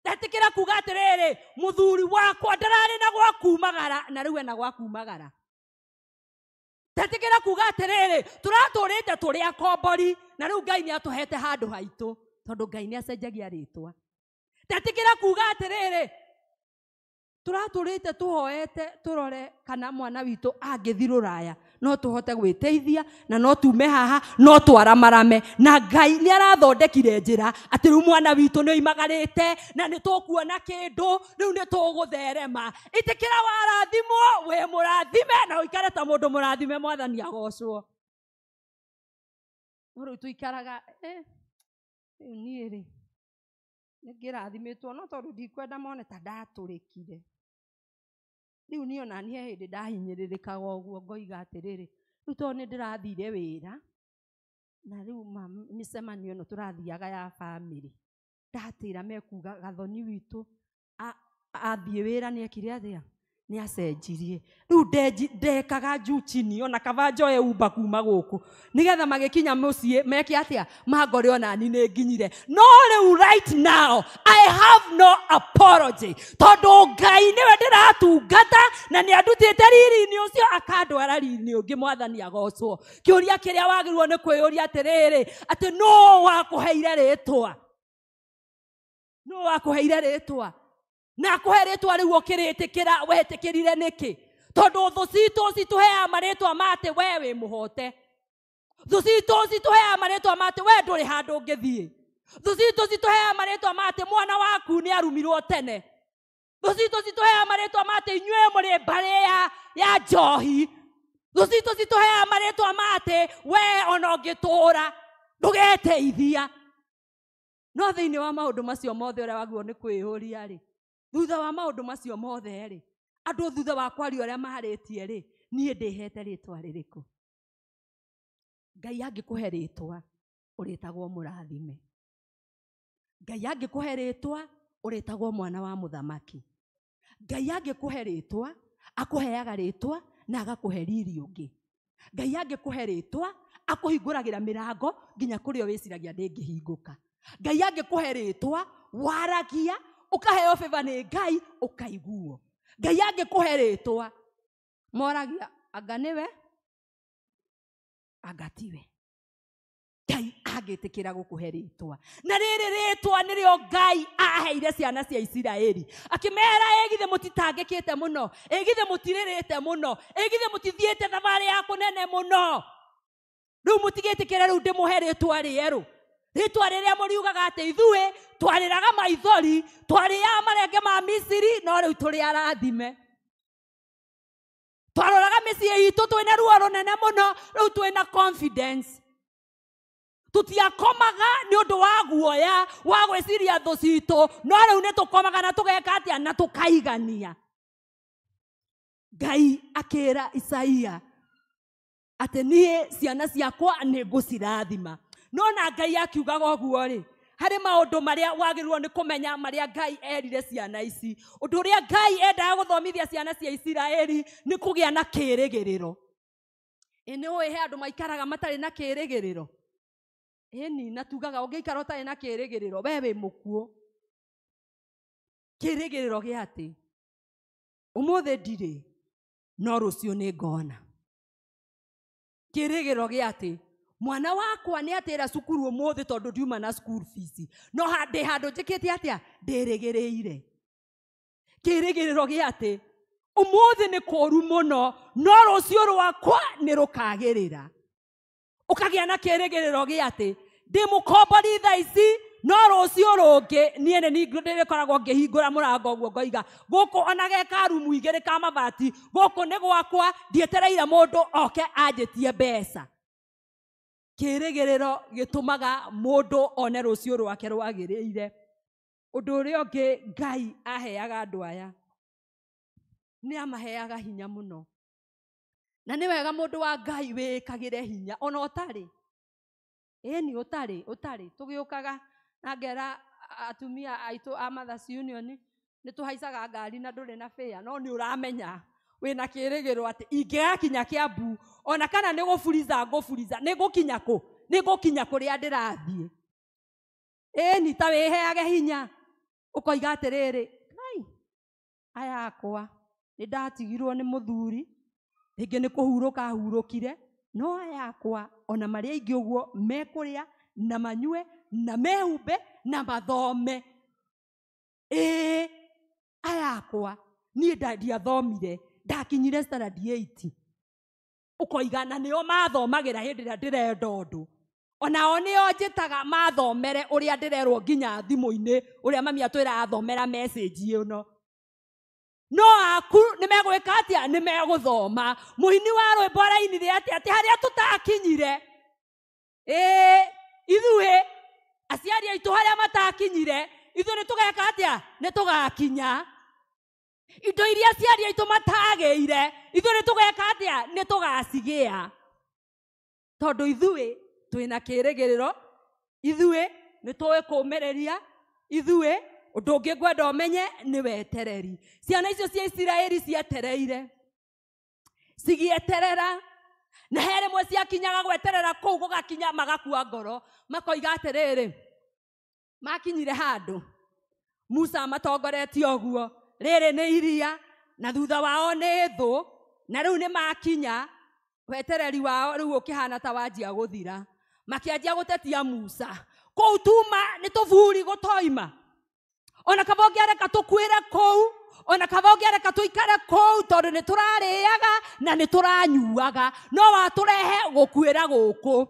tetikira kuga atiriri muthuri wakwa ndarari na gwakumagara na riu ena gwakumagara tetikira kuga atiriri turaturite turi akombori na riu Ngai ni atuhete handu haitu tondu Ngai ni acenjagia ritwa tetikira kuga atiriri turaturite tuhoete turore kana mwana witu angithi ruraya no tuhote gwiteithia na no tume haha no twaramarame na Ngai ni arathondekire njira ati riu mwana witu ni oimagarite na ni tukuona kindu riu ni tugutherema itikira warathimwo we murathime na uikare ta mundu murathime mwathani agocwo riu tuikaraga niiri ngĩrathimitwo no tondũ ndikwenda mone ta ndatũrĩkire. Rĩu niĩ ona niĩ hĩndĩ ndahinyĩrĩrĩkaga ũguo ngoiga atĩrĩrĩ, rĩu tondũ nĩ ndĩrathire wĩra na rĩu mĩcemanio ĩno tũrathiaga ya bamĩrĩ, ndatĩra mekuga Gathoni witũ athiĩ wĩra nĩekire atĩa, nĩ acenjirie. Rĩu ndekaga juu chini ona kaba njoe Uber kuma gũkũ nĩgetha magĩkinya mũciĩ meke atĩa, mangore ona ni nĩ nginyire. No rĩu right now I have no apology tondũ Ngai nĩwe ndĩratungata na nĩ andutĩte riri-inĩ ũcio akandwara riri-inĩ ũngĩ. Mwathani agocwo. Kĩũria kĩrĩa wagĩrĩirwo nĩ kwĩyũria atĩrĩrĩ, atĩ no wakũheire rĩtwa, no wakũheire rĩtwa na akũhe rĩtwa rĩu ũkĩrĩtĩkĩra wetĩkĩrire nĩkĩ? Tondũ thũ citũ citũheaga marĩtwa ma atĩ we wĩ mũhote. Thũ citũ citũheaga marĩtwa ma atĩ we ndũrĩ handũ ũngĩthiĩ. Thũ citũ citũheaga marĩtwa ma atĩ mwana waku nĩ arumirwo tene. Thũ citũ citũheaga marĩtwa ma atĩ inyuĩ mũrĩ mbarĩ ya njohi. Thũ citũ citũheaga marĩtwa ma atĩ we ona ũngĩtũũra ndũgeteithia. No thĩinĩ wa maũndũ macio mothe ũrĩa wagĩrĩirwo nĩ kwĩyũria rĩ, thutha wa maũndũ macio mothe rĩ, andũ thutha wa kwaria ũrĩa maharĩtie rĩ, niĩ ndĩhete rĩtwa rĩrĩkũ? Ngai angĩkũhe rĩtwa ũrĩtagwo mũrathime. Ngai angĩkũhe rĩtwa ũrĩtagwo mwana wa mũthamaki. Ngai angĩkũhe rĩtwa akũheaga rĩtwa na agakũhe riri ũngĩ. Ngai angĩkũhe rĩtwa akũhingũragĩra mĩrango nginya kũrĩa wĩciragia ndĩngĩhingũka. Ngai angĩkũhe rĩtwa waragia ũkaheo favor nĩ Ngai ũkaiguo. Ngai angĩkũhe rĩtwa moragia anga nĩwe anga tiwe. Ngai angĩtĩkĩra gũkũhe rĩtwa, na rĩrĩ rĩtwa nĩrĩo Ngai aheire ciana cia Isiraeli akĩmera ĩgithe mũtitangĩkĩte mũno, ĩgithe mũtirĩrĩte mũno, ĩgithe mũtithiĩte thabarĩ ya kũnene mũno. Rĩu mũtigĩtĩkĩre rĩu ndĩmũhe rĩtwa rĩerũ, rĩtwa rĩrĩa mũriugaga atĩ ithuĩ twarĩraga maithori, twarĩaga marenge ma Misiri, no rĩu tũrĩ arathime. Twaroraga mĩciĩ itũ twĩna ruo rũnene mũno, rĩu twĩna confidence. Tutiakomaga nĩ ũndũ wa guoya wa gwĩciria thũ citũ, no rĩu nĩ tũkomaga na tũgeka atĩa na tũkaigania. Ngai akĩra Isaia atĩ niĩ ciana ciakwa nĩ ngũcirathima. No na Ngai akiugaga ũguo rĩ, harĩ maũndũ marĩa wagĩrĩirwo nĩ kũmenya marĩa Ngai erire ciana ici. Ũndũ ũrĩa Ngai endaga gũthomithia ciana cia Isiraeli nĩ kũgĩa na kĩĩrĩgĩrĩro. Nĩ ũĩ he andũ maikaraga matarĩ na kĩĩrĩgĩrĩro? Ĩni na tugaga ũngĩikara ũtarĩ na kĩĩrĩgĩrĩro we wĩ mũkuũ. Kĩĩrĩgĩrĩro gĩa atĩ ũmũthĩ ndirĩ no rũciũ nĩ ngona. Kĩĩrĩgĩrĩro gĩa atĩ mwana wakwa nĩ atĩra cukuru ũmũthĩ tondũ ndiuma na school fees, no ndĩ handũ njĩkĩte atĩa ndĩrĩgĩrĩire. Kĩĩrĩgĩrĩro gĩa atĩ ũmũthĩ nĩ kũũru mũno no rũciũ rwakwa nĩ rũkagĩrĩra. Ũkagĩa na kĩĩrĩgĩrĩro gĩa atĩ ndĩ mũkombori thaa ici no rũciũ rũngĩ niĩ nĩ ndĩrĩkoragwo ngĩhingũra mũrango ũguo ngoiga gũkũ ona geka rumu igĩrĩ ka mabati, gũkũ nĩ gwakwa, ndietereire mũndũ oke anjĩtie mbeca. Kĩĩrĩgĩrĩro gĩtũmaga mũndũ one rũciũ rwake rwagĩrĩire. Ũndũ ũrĩa ũngĩ Ngai aheaga andũ aya nĩ amaheaga hinya mũno. Na nĩ wega mũndũ wa Ngai wĩkagĩre hinya ona ũtarĩ. Ĩni ũtarĩ tũgĩũkaga na ngera atumia aitũ a Mothers Union nĩ tũhaicaga ngari na ndũrĩ na fare, no nĩ ũramenya wĩna kĩĩrĩgĩrĩro atĩ ingĩgakinya Kiambu ona kana nĩ gũburiza nĩ gũkinya kũ, nĩ gũkinya kũrĩa ndĩrathiĩ. Ĩni ta wĩheage hinya ũkoiga atĩrĩrĩ, Ngai aya akwa nĩ ndatigirwo nĩ mũthuri, rĩngĩ nĩ kũhurũka ahurũkire, no aya akwa ona marĩ aingĩ ũguo mekũrĩa na manyue na mehumbe na mathome. Aya akwa niĩ ndiathomire, ndakinyire standard 8. Ũkoiga na nĩo mathomagĩra hĩndĩ ĩrĩa ndĩrenda ũndũ. Onao nĩo njĩtaga mathomere ũrĩa ndĩrerwo nginya thimũ-inĩ, ũrĩa mami atwĩra athomera message ĩno. No aku nĩ megwĩka atĩa? Nĩ megũthoma. Mũini wa rwĩmbo arainire atĩ harĩa tũtakinyire, ithuĩ aciari aitũ harĩa matakinyire ithuĩ nĩ tũgeka atĩa nĩ tũgakinya indo iria ciaria itũ matagĩire ithuĩ nĩ tũgeka atĩa nĩ tũgacigĩa tondũ ithuĩ twĩna kĩĩrĩgĩrĩro ithuĩ nĩ tũĩ kũũmĩrĩria ithuĩ ũndũ ũngĩ ngwenda ũmenye nĩ wetereri ciana icio cia Isiraeli cietereire cigĩeterera na he rĩmwe ciakinyaga gweterera kũu gũgakinya magakua ngoro makoiga atĩrĩrĩ makinyire handũ Musa matongoretie ũguo rĩrĩ nĩ iria na thutha wao nĩ thũ na rĩu nĩ makinya wetereri wao rĩu ũkĩhana ta wanjia gũthira makĩanjia gũtetia Musa kũu tuma nĩ tũburi gũtoima ona kaba ũngĩareka tũkuĩre kũu ona kaba ũngĩareka tũikare kũu tondũ nĩ tũrarĩaga na nĩ tũranyuaga no watũrehe gũkuĩra gũkũ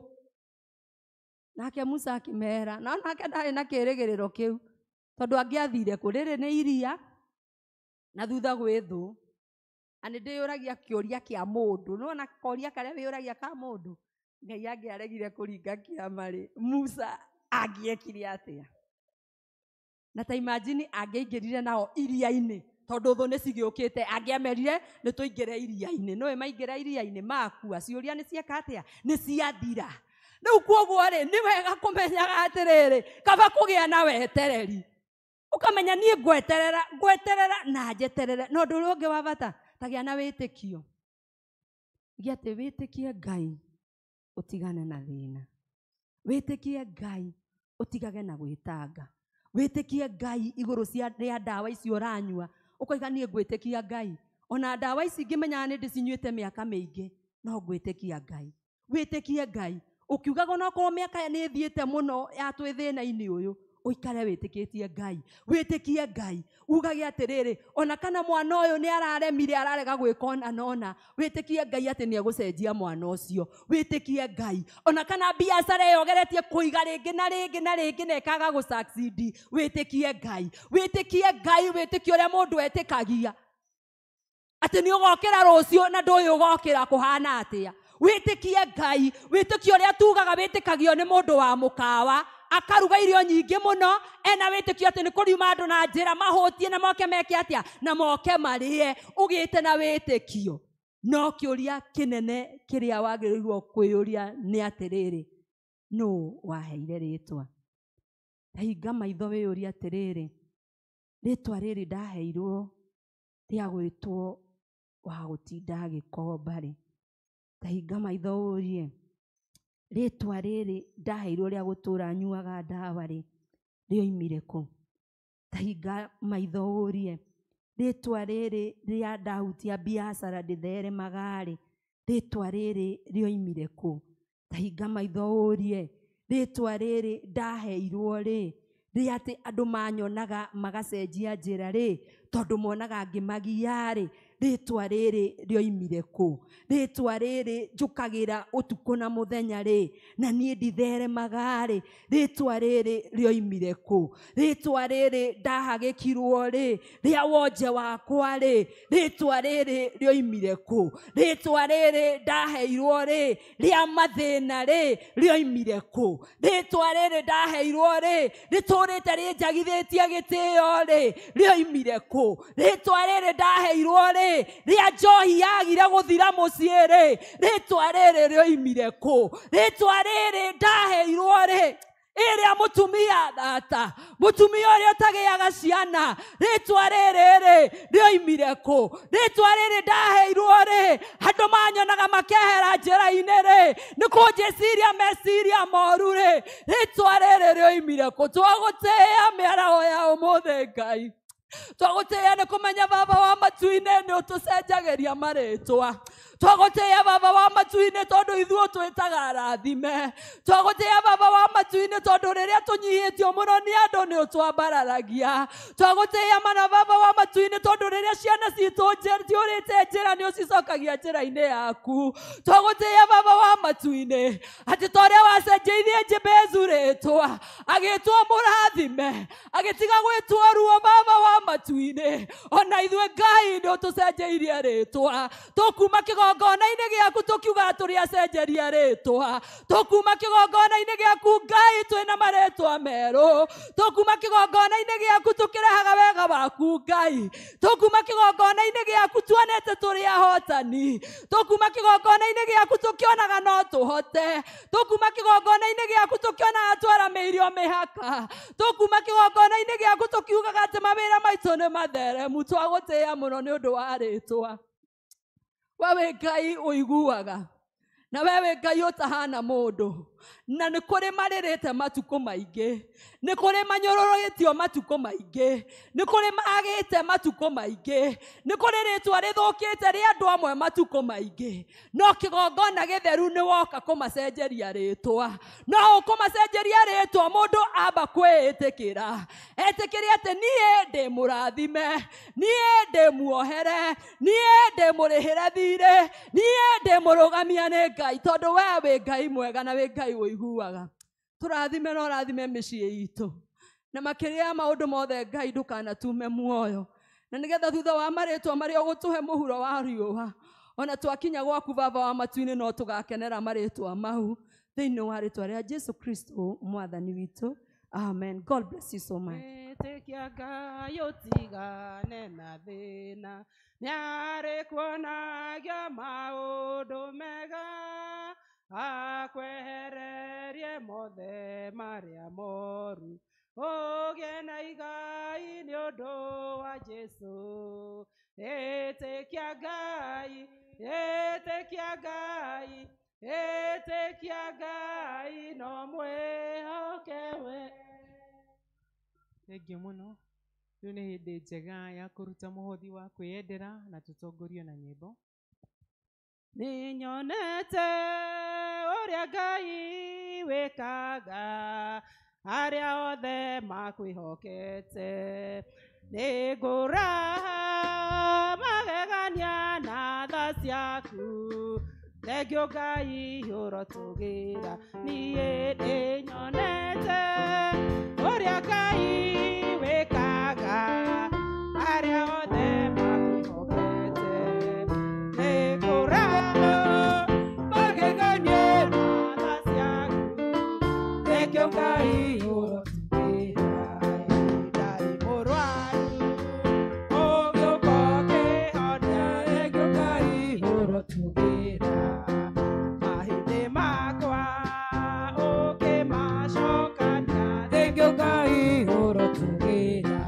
nake Musa akĩmera no nake ndarĩ na kĩĩrĩgĩrĩro kĩu tondũ angĩathire kũ rĩrĩ nĩ iria na thutha gwĩ thũ na nĩ ndĩyũragia kĩũria kĩa mũndũ no na koria karĩa wĩyũragia ka mũndũ Ngai angĩaregire kũringa kĩama-rĩ Musa angĩekire atĩa na ta imagine angĩaingĩrire nao iria-inĩ tondũ thũ nĩ cigĩũkĩte angĩamerire nĩ tũingĩre iria-inĩ no maingĩra iria-inĩ makua ciũria nĩ cieka atĩa nĩ ciathira rĩu kwoguo-rĩ nĩ wega kũmenyaga atĩrĩrĩ kaba kũgĩa na wetereri ũkamenya niĩ ngweterera na njeterere no ũndũ ũrĩa ũngĩ wa bata tagĩa na wĩtĩkio gĩ atĩ wĩtĩkie Ngai ũtigane na thĩna wĩtĩkie Ngai ũtigage na gwĩtanga wĩtĩkie Ngai igũrũ cia ndawa icio ũranyua ũkoiga niĩ ngwĩtĩkia Ngai ona ndawa ici ngĩmenyaga nĩ ndĩcinyuĩte mĩaka mĩingĩ no ngwĩtĩkia Ngai wĩtĩkie Ngai ũkiugaga onakorwo mĩaka nĩ ĩthiĩte mũno ya twĩ thĩna-inĩ ũyũ ũikare wĩtĩkĩtie Ngai wĩtĩkie Ngai ugage atĩrĩrĩ ona kana mwana ũyũ nĩ araremire ararega gwĩka ona nona wĩtĩkie Ngai atĩ nĩ egũcenjia mwana ũcio wĩtĩkie Ngai ona kana biacara ĩyogeretie kũiga rĩngĩ na rĩngĩ na rĩngĩ na ĩkaga gũsucceed wĩtĩkie Ngai wĩtĩkie ũrĩa mũndũ etĩkagia atĩ nĩ ũgokĩra rũciũ na ndũĩ ũgokĩra kũhana atĩa wĩtĩkie Ngai wĩtĩkie ũrĩa tugaga wĩtĩkagio nĩ mũndũ wa mũkawa akaruga irio nyingĩ mũno ena wĩtĩkio atĩ nĩ kũriuma andũ na njĩra mahũtie na moke meke atĩa na moke marĩe ũgĩte na wĩtĩkio no kĩũria kĩnene kĩrĩa wagĩrĩirwo kwĩyũria nĩ atĩrĩrĩ nũ waheire rĩtwa hinga maitho wĩyũria atĩrĩrĩ rĩtwa rĩrĩ ndaheirwo rĩa gwĩtwo wa gũtinda gĩkomba-rĩ hinga maitho ũrie rĩtwa rĩrĩ ndaheirwo rĩa gũtũra nyuaga ndawa-rĩ rĩoimire kũ hinga maitho ũrie rĩtwa rĩrĩ rĩa ndahutia biacara ndĩtheremaga-rĩ rĩtwa rĩrĩ rĩoimire kũ hinga maitho ũrie rĩtwa rĩrĩ ndaheirwo-rĩ rĩa atĩ andũ manyonaga magacenjia njĩra-rĩ tondũ monaga ngĩmagia-rĩ rĩtwa rĩrĩ rĩoimire kũ rĩtwa rĩrĩ njũkagĩra ũtukũ na mũthenya-rĩ na niĩ nditheremaga-rĩ rĩtwa rĩrĩ rĩoimire kũ rĩtwa rĩrĩ ndahagĩkirwo-rĩ rĩa wonje wakwa-rĩ rĩtwa rĩrĩ rĩoimire kũ rĩtwa rĩrĩ ndaheirwo-rĩ rĩa mathĩna-rĩ rĩoimire kũ rĩtwa rĩrĩ ndaheirwo-rĩ rĩtũrĩte rĩnjagithĩtie gĩtĩo-rĩ rĩoimire kũ rĩtwa rĩrĩ ndaheirwo-rĩ rĩa njohi yagire gũthira mũciĩ-rĩ rĩtwa rĩrĩ rĩoimire kũ rĩtwa rĩrĩ ndaheirwo-rĩ ĩrĩa mũtumia thata mũtumia ũrĩa ũtagĩaga ciana rĩtwa rĩrĩ rĩoimire kũ rĩtwa rĩrĩ ndaheirwo-rĩ andũ manyonaga makehera njĩra-inĩ-rĩ nĩ kũnjĩciria meciria moru-rĩ rĩtwa rĩrĩ rĩoimire kũ twagũtĩĩa mĩaraho ya ũmũthĩ Ngai twagũtĩĩa nĩ kũmenya baba wa matu-inĩ nĩ ũtũcenjagĩria marĩtwa twagũtĩĩa baba wa matu-inĩ tondũ ithuĩ twĩtaga rathime twagũtĩĩa baba wa matu-inĩ tondũ rĩrĩa tũnyihĩtio mũno nĩ andũ nĩ ũtwambararagia twagũtĩĩa mana baba wa matu-inĩ tondũ rĩrĩa ciana citũ ciũrĩte njĩra nĩ ũcicokagia njĩra-inĩ yaku twagũtĩĩa baba wa matu-inĩ atĩ ta ũrĩa wacenjeirie Jebezu rĩtwa agĩtwo mũrathime agĩtiga gwĩtwo ruo baba wa matu-inĩ ona ithuĩ Ngai nĩ ũtũcenjeirie rĩtwa tũkuma kĩgongona-inĩ gĩaku tũkiuga tũrĩacenjeria rĩtwa tũkuma kĩgongona-inĩ gĩaku Ngai twĩna marĩtwa merũ tũkuma kĩgongona-inĩ gĩaku tũkĩrehaga wega waku Ngai tũkuma kĩgongona-inĩ gĩaku tuonete tũrĩ ahotani tũkuma kĩgongona-inĩ gĩaku tũkĩonaga no tũhote tũkuma kĩgongona-inĩ gĩaku tũkĩonaga twaramĩirio mĩhaka tũkuma kĩgongona-inĩ gĩaku tũkiugaga atĩ mawĩra maitũ nĩ matheremu twagũtĩĩa mũno nĩ ũndũ wa rĩtwa we wĩ Ngai ũiguaga na we wĩ Ngai ũtahana mũndũ na nĩ kũrĩ marĩrĩte matukũ maingĩ nĩ kũrĩ manyũrũrĩtio matukũ maingĩ nĩ kũrĩ magĩte matukũ maingĩ nĩ kũrĩ rĩtwa rĩthũkĩte rĩa andũ amwe matukũ maingĩ no kĩgongona gĩtheru nĩ woka kũmacenjeria rĩtwa no ũkũmacenjeria rĩtwa mũndũ amba kwĩĩtĩkĩra etĩkĩre atĩ niĩ ndĩ mũrathime niĩ ndĩ muohere niĩ ndĩ mũrĩhĩre thirĩ niĩ ndĩ mũrũgamia nĩ Ngai tondũ we wĩ Ngai mwega na wĩ Ngai ũiguaga tũrathime na ũrathime mĩciĩ itũ na makĩria maũndũ mothe Ngai ndũkanatume muoyo na nĩgetha thutha wa marĩtwa marĩa ũgũtũhe mũhuro wa riũa ona twakinya gwaku baba wa matu-inĩ no tũgakenera marĩtwa mau thĩinĩ wa rĩtwa rĩa Jesu Kristo mwathani witũ amen. God bless you so much. Etĩkia Ngai ũtigane na thĩna nĩarĩ kuonagia maũndũ mega akwehererie mothe marĩa moru ũgĩe na igai nĩ ũndũ wa Jesu etĩkia Ngai etĩkia Ngai etĩkia Ngai no mwĩhoke we. Thengiũ mũno rĩu nĩ hĩndĩ njega ya kũruta mũhothi wa kwĩyendera na tũtongorio na nyĩmbo. Nĩnyonete ũrĩa Ngai wĩkaga arĩa othe makwĩhokete nĩngũraha magegania na tha ciaku thengiũ Ngai ũrotũgĩra niĩ nĩnyonete ũrĩa Ngai wĩkaga arĩa othe makwĩhokete nĩngũraha magegania na tha ciaku thengiũ Ngai ũrotũgĩra ndari mũrwaru ũgĩũka ũkĩhonia thengiũ Ngai ũrotũgĩra mahĩndĩ makwa ũkĩmacokania thengiũ Ngai ũrotũgĩra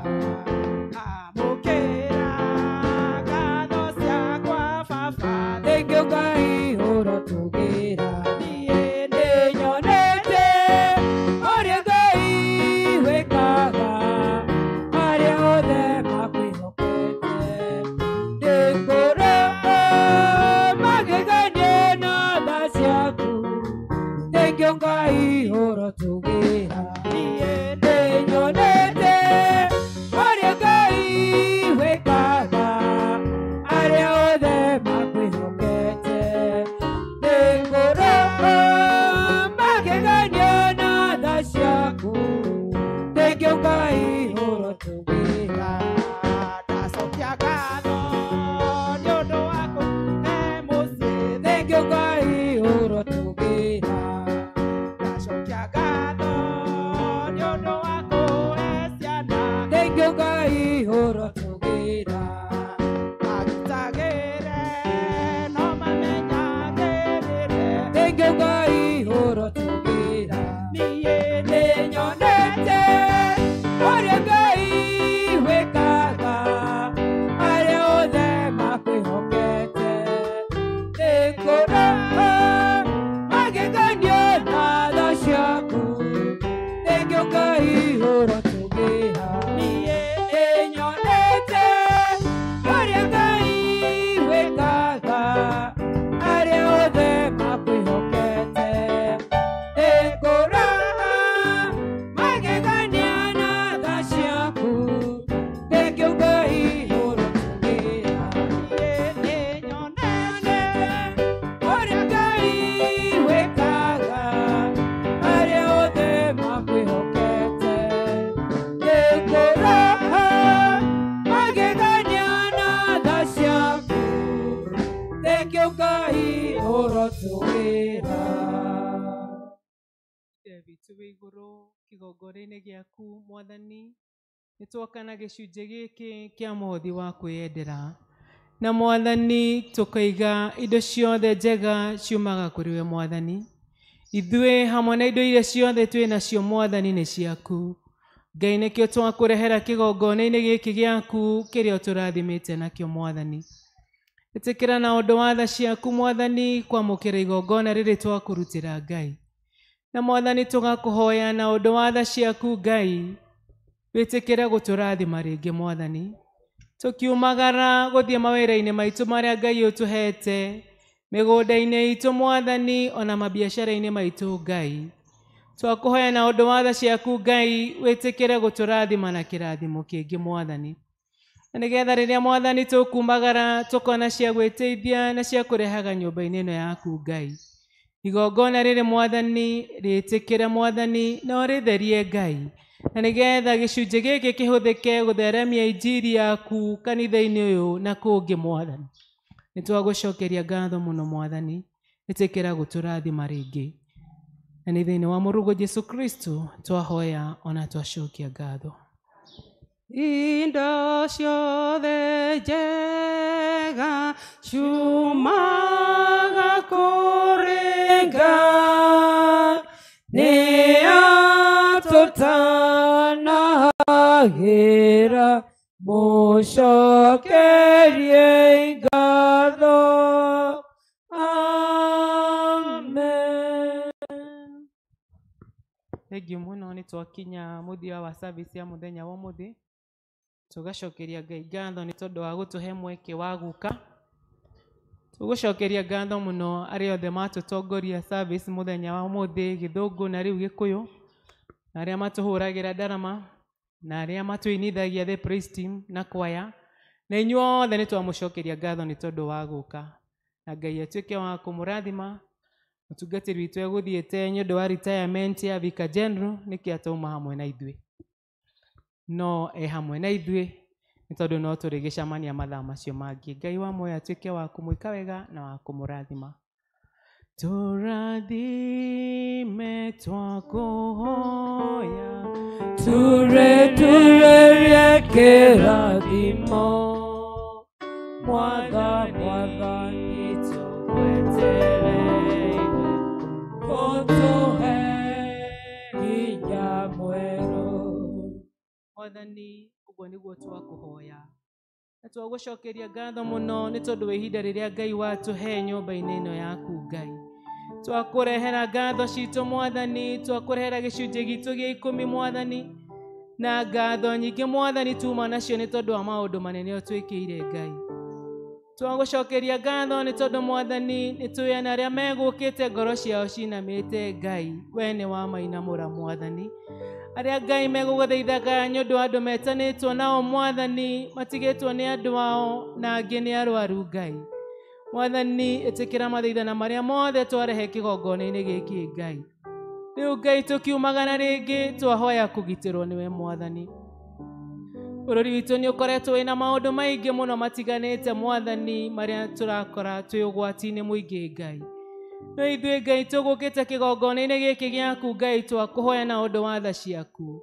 amũkĩra ngatho ciakwa baba thengiũ Ngai ũrotũgĩra niĩ nĩnyonete ũrĩa Ngai wĩkaga arĩa othe makwĩhokete nĩngũraha magegania na tha ciaku thengiũ Ngai ũrotũgĩra niĩ nĩnyonete ũrĩa Ngai wĩkaga arĩa othe makwĩhokete nĩngũraha magegania na tha ciaku thengiũ Ngai ũrotũgĩra ndacokia ngatho nĩ ũndũ wa kũhe mũciĩ thengiũ Ngai ũrotũgĩra ndacokia ngatho nĩ ũndũ wa kũhe ciana thengiũ Ngai ũrotũgĩra agitagĩre no mamenyagĩrĩre thengiũ Ngai ũrotũgĩra niĩ nĩnyonete ũrĩa Ngai wĩkaga arĩa othe makwĩhokete nĩngũraha magegania na tha ciaku thengiũ Ngai ũrotũgĩra niĩ nĩnyonete witũ wĩ igũrũ kĩgongona-inĩ gĩaku Mwathani, nĩ twoka na gĩcunjĩ gĩkĩ kĩa mũhothi wa kwĩyendera, na Mwathani tũkaiga indo ciothe njega ciumaga kũrĩ we Mwathani. Ithuĩ hamwe na indo iria ciothe twĩ nacio Mwathani nĩ ciaku. Ngai nĩkĩo twakũrehera kĩgongona-inĩ gĩkĩ gĩaku kĩrĩa ũtũrathimĩte nakĩo Mwathani. Ĩtĩkĩra na ũndũ wa tha ciaku Mwathani kwamũkĩra igongona rĩrĩ twakũrutĩra Ngai. Na Mwathani tũgakũhoya na ũndũ wa tha ciaku Ngai, wĩtĩkĩre gũtũrathima rĩngĩ Mwathani. Tũkiumagara gũthiĩ mawĩra-inĩ maitũ marĩa Ngai ũtũhete, mĩgũnda-inĩ itũ Mwathani, ona mabiacara-inĩ maitũ Ngai. Twakũhoya na ũndũ wa tha ciaku Ngai, wĩtĩkĩre gũtũrathima na kĩrathimo kĩngĩ Mwathani. Na nĩgetha rĩrĩa Mwathani tũkumagara tũkona cia gwĩteithia na cia kũrehaga nyũmba-inĩ ĩno yaku Ngai. Igongona rĩrĩ Mwathani rĩtĩkĩre Mwathani na ũrĩtherie Ngai. Na nĩgetha gĩcunjĩ gĩkĩ kĩhũthĩke gũtheremia injiri yaku kanitha-inĩ ũyũ na kũngĩ Mwathani. Nĩ twagũcokeria ngatho mũno Mwathani, ĩtĩkĩra gũtũrathima rĩngĩ. Na nĩ thĩinĩ wa Mũrungu Jesũ Kristo twahoya ona twacokia ngatho. Indo ciothe njega ciumaga kũrĩ Ngai, nĩatũtanahagĩra mũcokerie ngatho. Amen. Thengiũ mũno nĩ twakinya mũthia wa service ya mũthenya wa ũmũthĩ. Tũgacokeria Ngai ngatho nĩ tondũ wa gũtũhe mweke wa guka. Tũgũcokeria ngatho mũno arĩa othe matũtongoria service mũthenya wa ũmũthĩ, Gĩthũngũ na rĩu Gĩkũyũ, na arĩa matũhũragĩra ndarama, na arĩa matũinithagia the praise team na kwaya. Na inyuothe nĩ twamũcokeria ngatho nĩ tondũ wa gũka. Na Ngai atuĩke wa kũmũrathima. Mũtungatĩri witũ egũthiĩte nĩ ũndũ wa retirement ya Vicar General, nĩkĩ atauma hamwe na ithuĩ. No hamwe na ithuĩ nĩ tondũ no tũrĩgĩcamania mathaa macio mangĩ. Ngai wa muoyo atuĩke wa kũmwĩka wega na wa kũmũrathima. Tũrathime twakũhoya, tureturerie kĩrathimo, Mwathani tũgwetereire, ũtũhe hinya mwerũ. Mwathani, ũguo nĩguo twakũhoya. Na twagũcokeria ngatho mũno nĩ tondũ wa ihinda rĩrĩa Ngai watũhe nyũmba-inĩ ĩno yaku Ngai. Twakũrehera ngatho citũ Mwathani, twakũrehera gĩcunjĩ gitũ gĩa 10 Mwathani, na ngatho nyingĩ Mwathani tuma nacio nĩ tondũ wa maũndũ manene ũtwĩkĩire Ngai. Twagũcokeria ngatho nĩ tondũ Mwathani nĩ tũĩ na arĩa megũkĩte ngoro ciao cinamĩte Ngai, we nĩ wamainamũra Mwathani. Arĩa Ngai megũgũthaithaga nĩ ũndũ wa andũ metanĩtwo nao Mwathani, matigĩtwo nĩ andũ ao na angĩ nĩ arwaru Ngai. Mwathani, ĩtĩkĩra mathaithana marĩa mothe twarehe kĩgongona-inĩ gĩkĩ Ngai. Rĩu Ngai tũkiumagara rĩngĩ twahoya kũgitĩrwo nĩwe Mwathani. Bũrũri witũ nĩ ũkoretwo wĩna maũndũ maingĩ mũno matiganĩte Mwathani, marĩa tũrakora twĩ ũgwati-inĩ mũingĩ Ngai. No ithuĩ Ngai tũgũkĩte kĩgongona-inĩ gĩkĩ gĩaku Ngai, twakũhoya na ũndũ wa tha ciaku.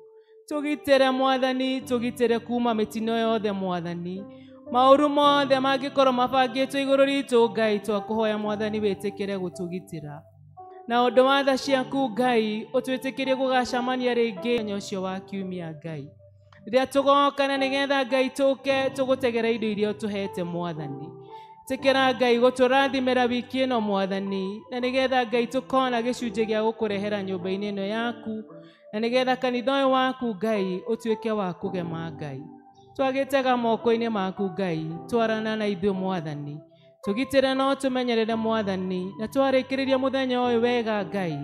Tũgitĩre Mwathani, tũgitĩre kuma mĩtino yothe Mwathani. Maũru mothe mangĩkorwo mabangĩtwo igũrũ ritũ Ngai, twakũhoya Mwathani wĩtĩkĩre gũtũgitĩra. Na ũndũ wa tha ciaku Ngai, ũtwĩtĩkĩrie gũgacamania rĩngĩ mũthenya ũcio wa kiumia Ngai. Rĩrĩa tũgoka na nĩgetha Ngai tũke tũgũtegera indo iria ũtũhete Mwathani. Tĩkĩra Ngai gũtũrathimĩra wiki ĩno Mwathani, na nĩgetha Ngai tũkona gĩcunjĩ gĩa gũkũrehera nyũmba-inĩ ĩno yaku, na nĩgetha kanitha ũyũ waku Ngai ũtuĩke wa kũgema Ngai. Twagĩtega moko-inĩ maku Ngai, twarana na ithuĩ Mwathani. Tũgitĩre no tũmenyerere Mwathani, na twarĩkĩrĩria mũthenya ũyũ wega Ngai,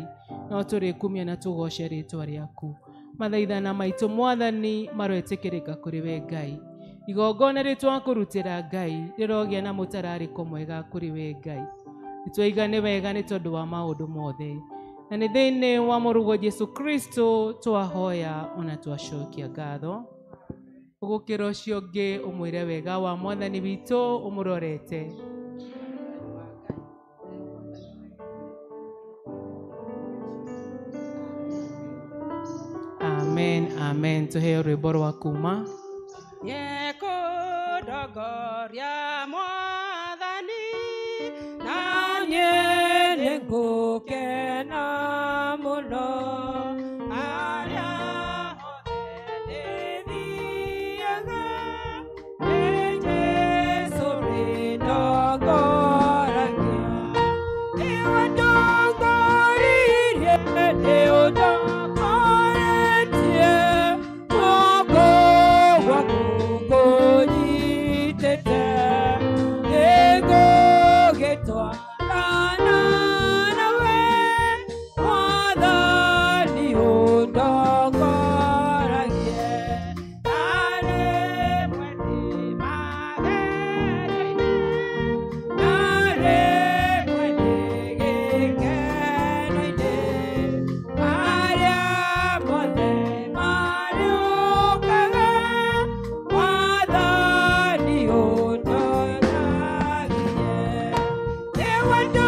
no tũrĩkumia na tũgoce rĩtwa rĩaku. Mathaithana maitũ Mwathani maroĩtĩkĩrĩka kũrĩ we Ngai. Igongona rĩtwakũrutĩra Ngai rĩrogĩa na mũtararĩko mwega kũrĩ we Ngai. Nĩtwaiga nĩ wega nĩ tondũ wa maũndũ mothe. Na nĩ thĩinĩ wa Mũrungu Jesũ Kristo twahoya ona twacokia ngatho. Ũgũkĩra ũcio ũngĩ ũmwĩre wega wa Mwathani witũ ũmũrorete. amen. Tuheo rwĩmbo rwa kuma. Nyekudogoria Mwathani nanye nĩngũkena mũno arĩa othe ndĩthiaga nĩ Jesũ rĩndongoragia. Nĩũndongoririe, nĩũndongoretie, guoko gwaku kũnyitĩte. Nĩngũgĩtwarana nawe, Mwathani ũndongoragie. arĩ mwendĩ magerio-inĩ Narĩ mwendĩ gĩkeno-inĩ, arĩa mothe marĩũkaga, Mwathani ũndongoragie. Nĩ wendo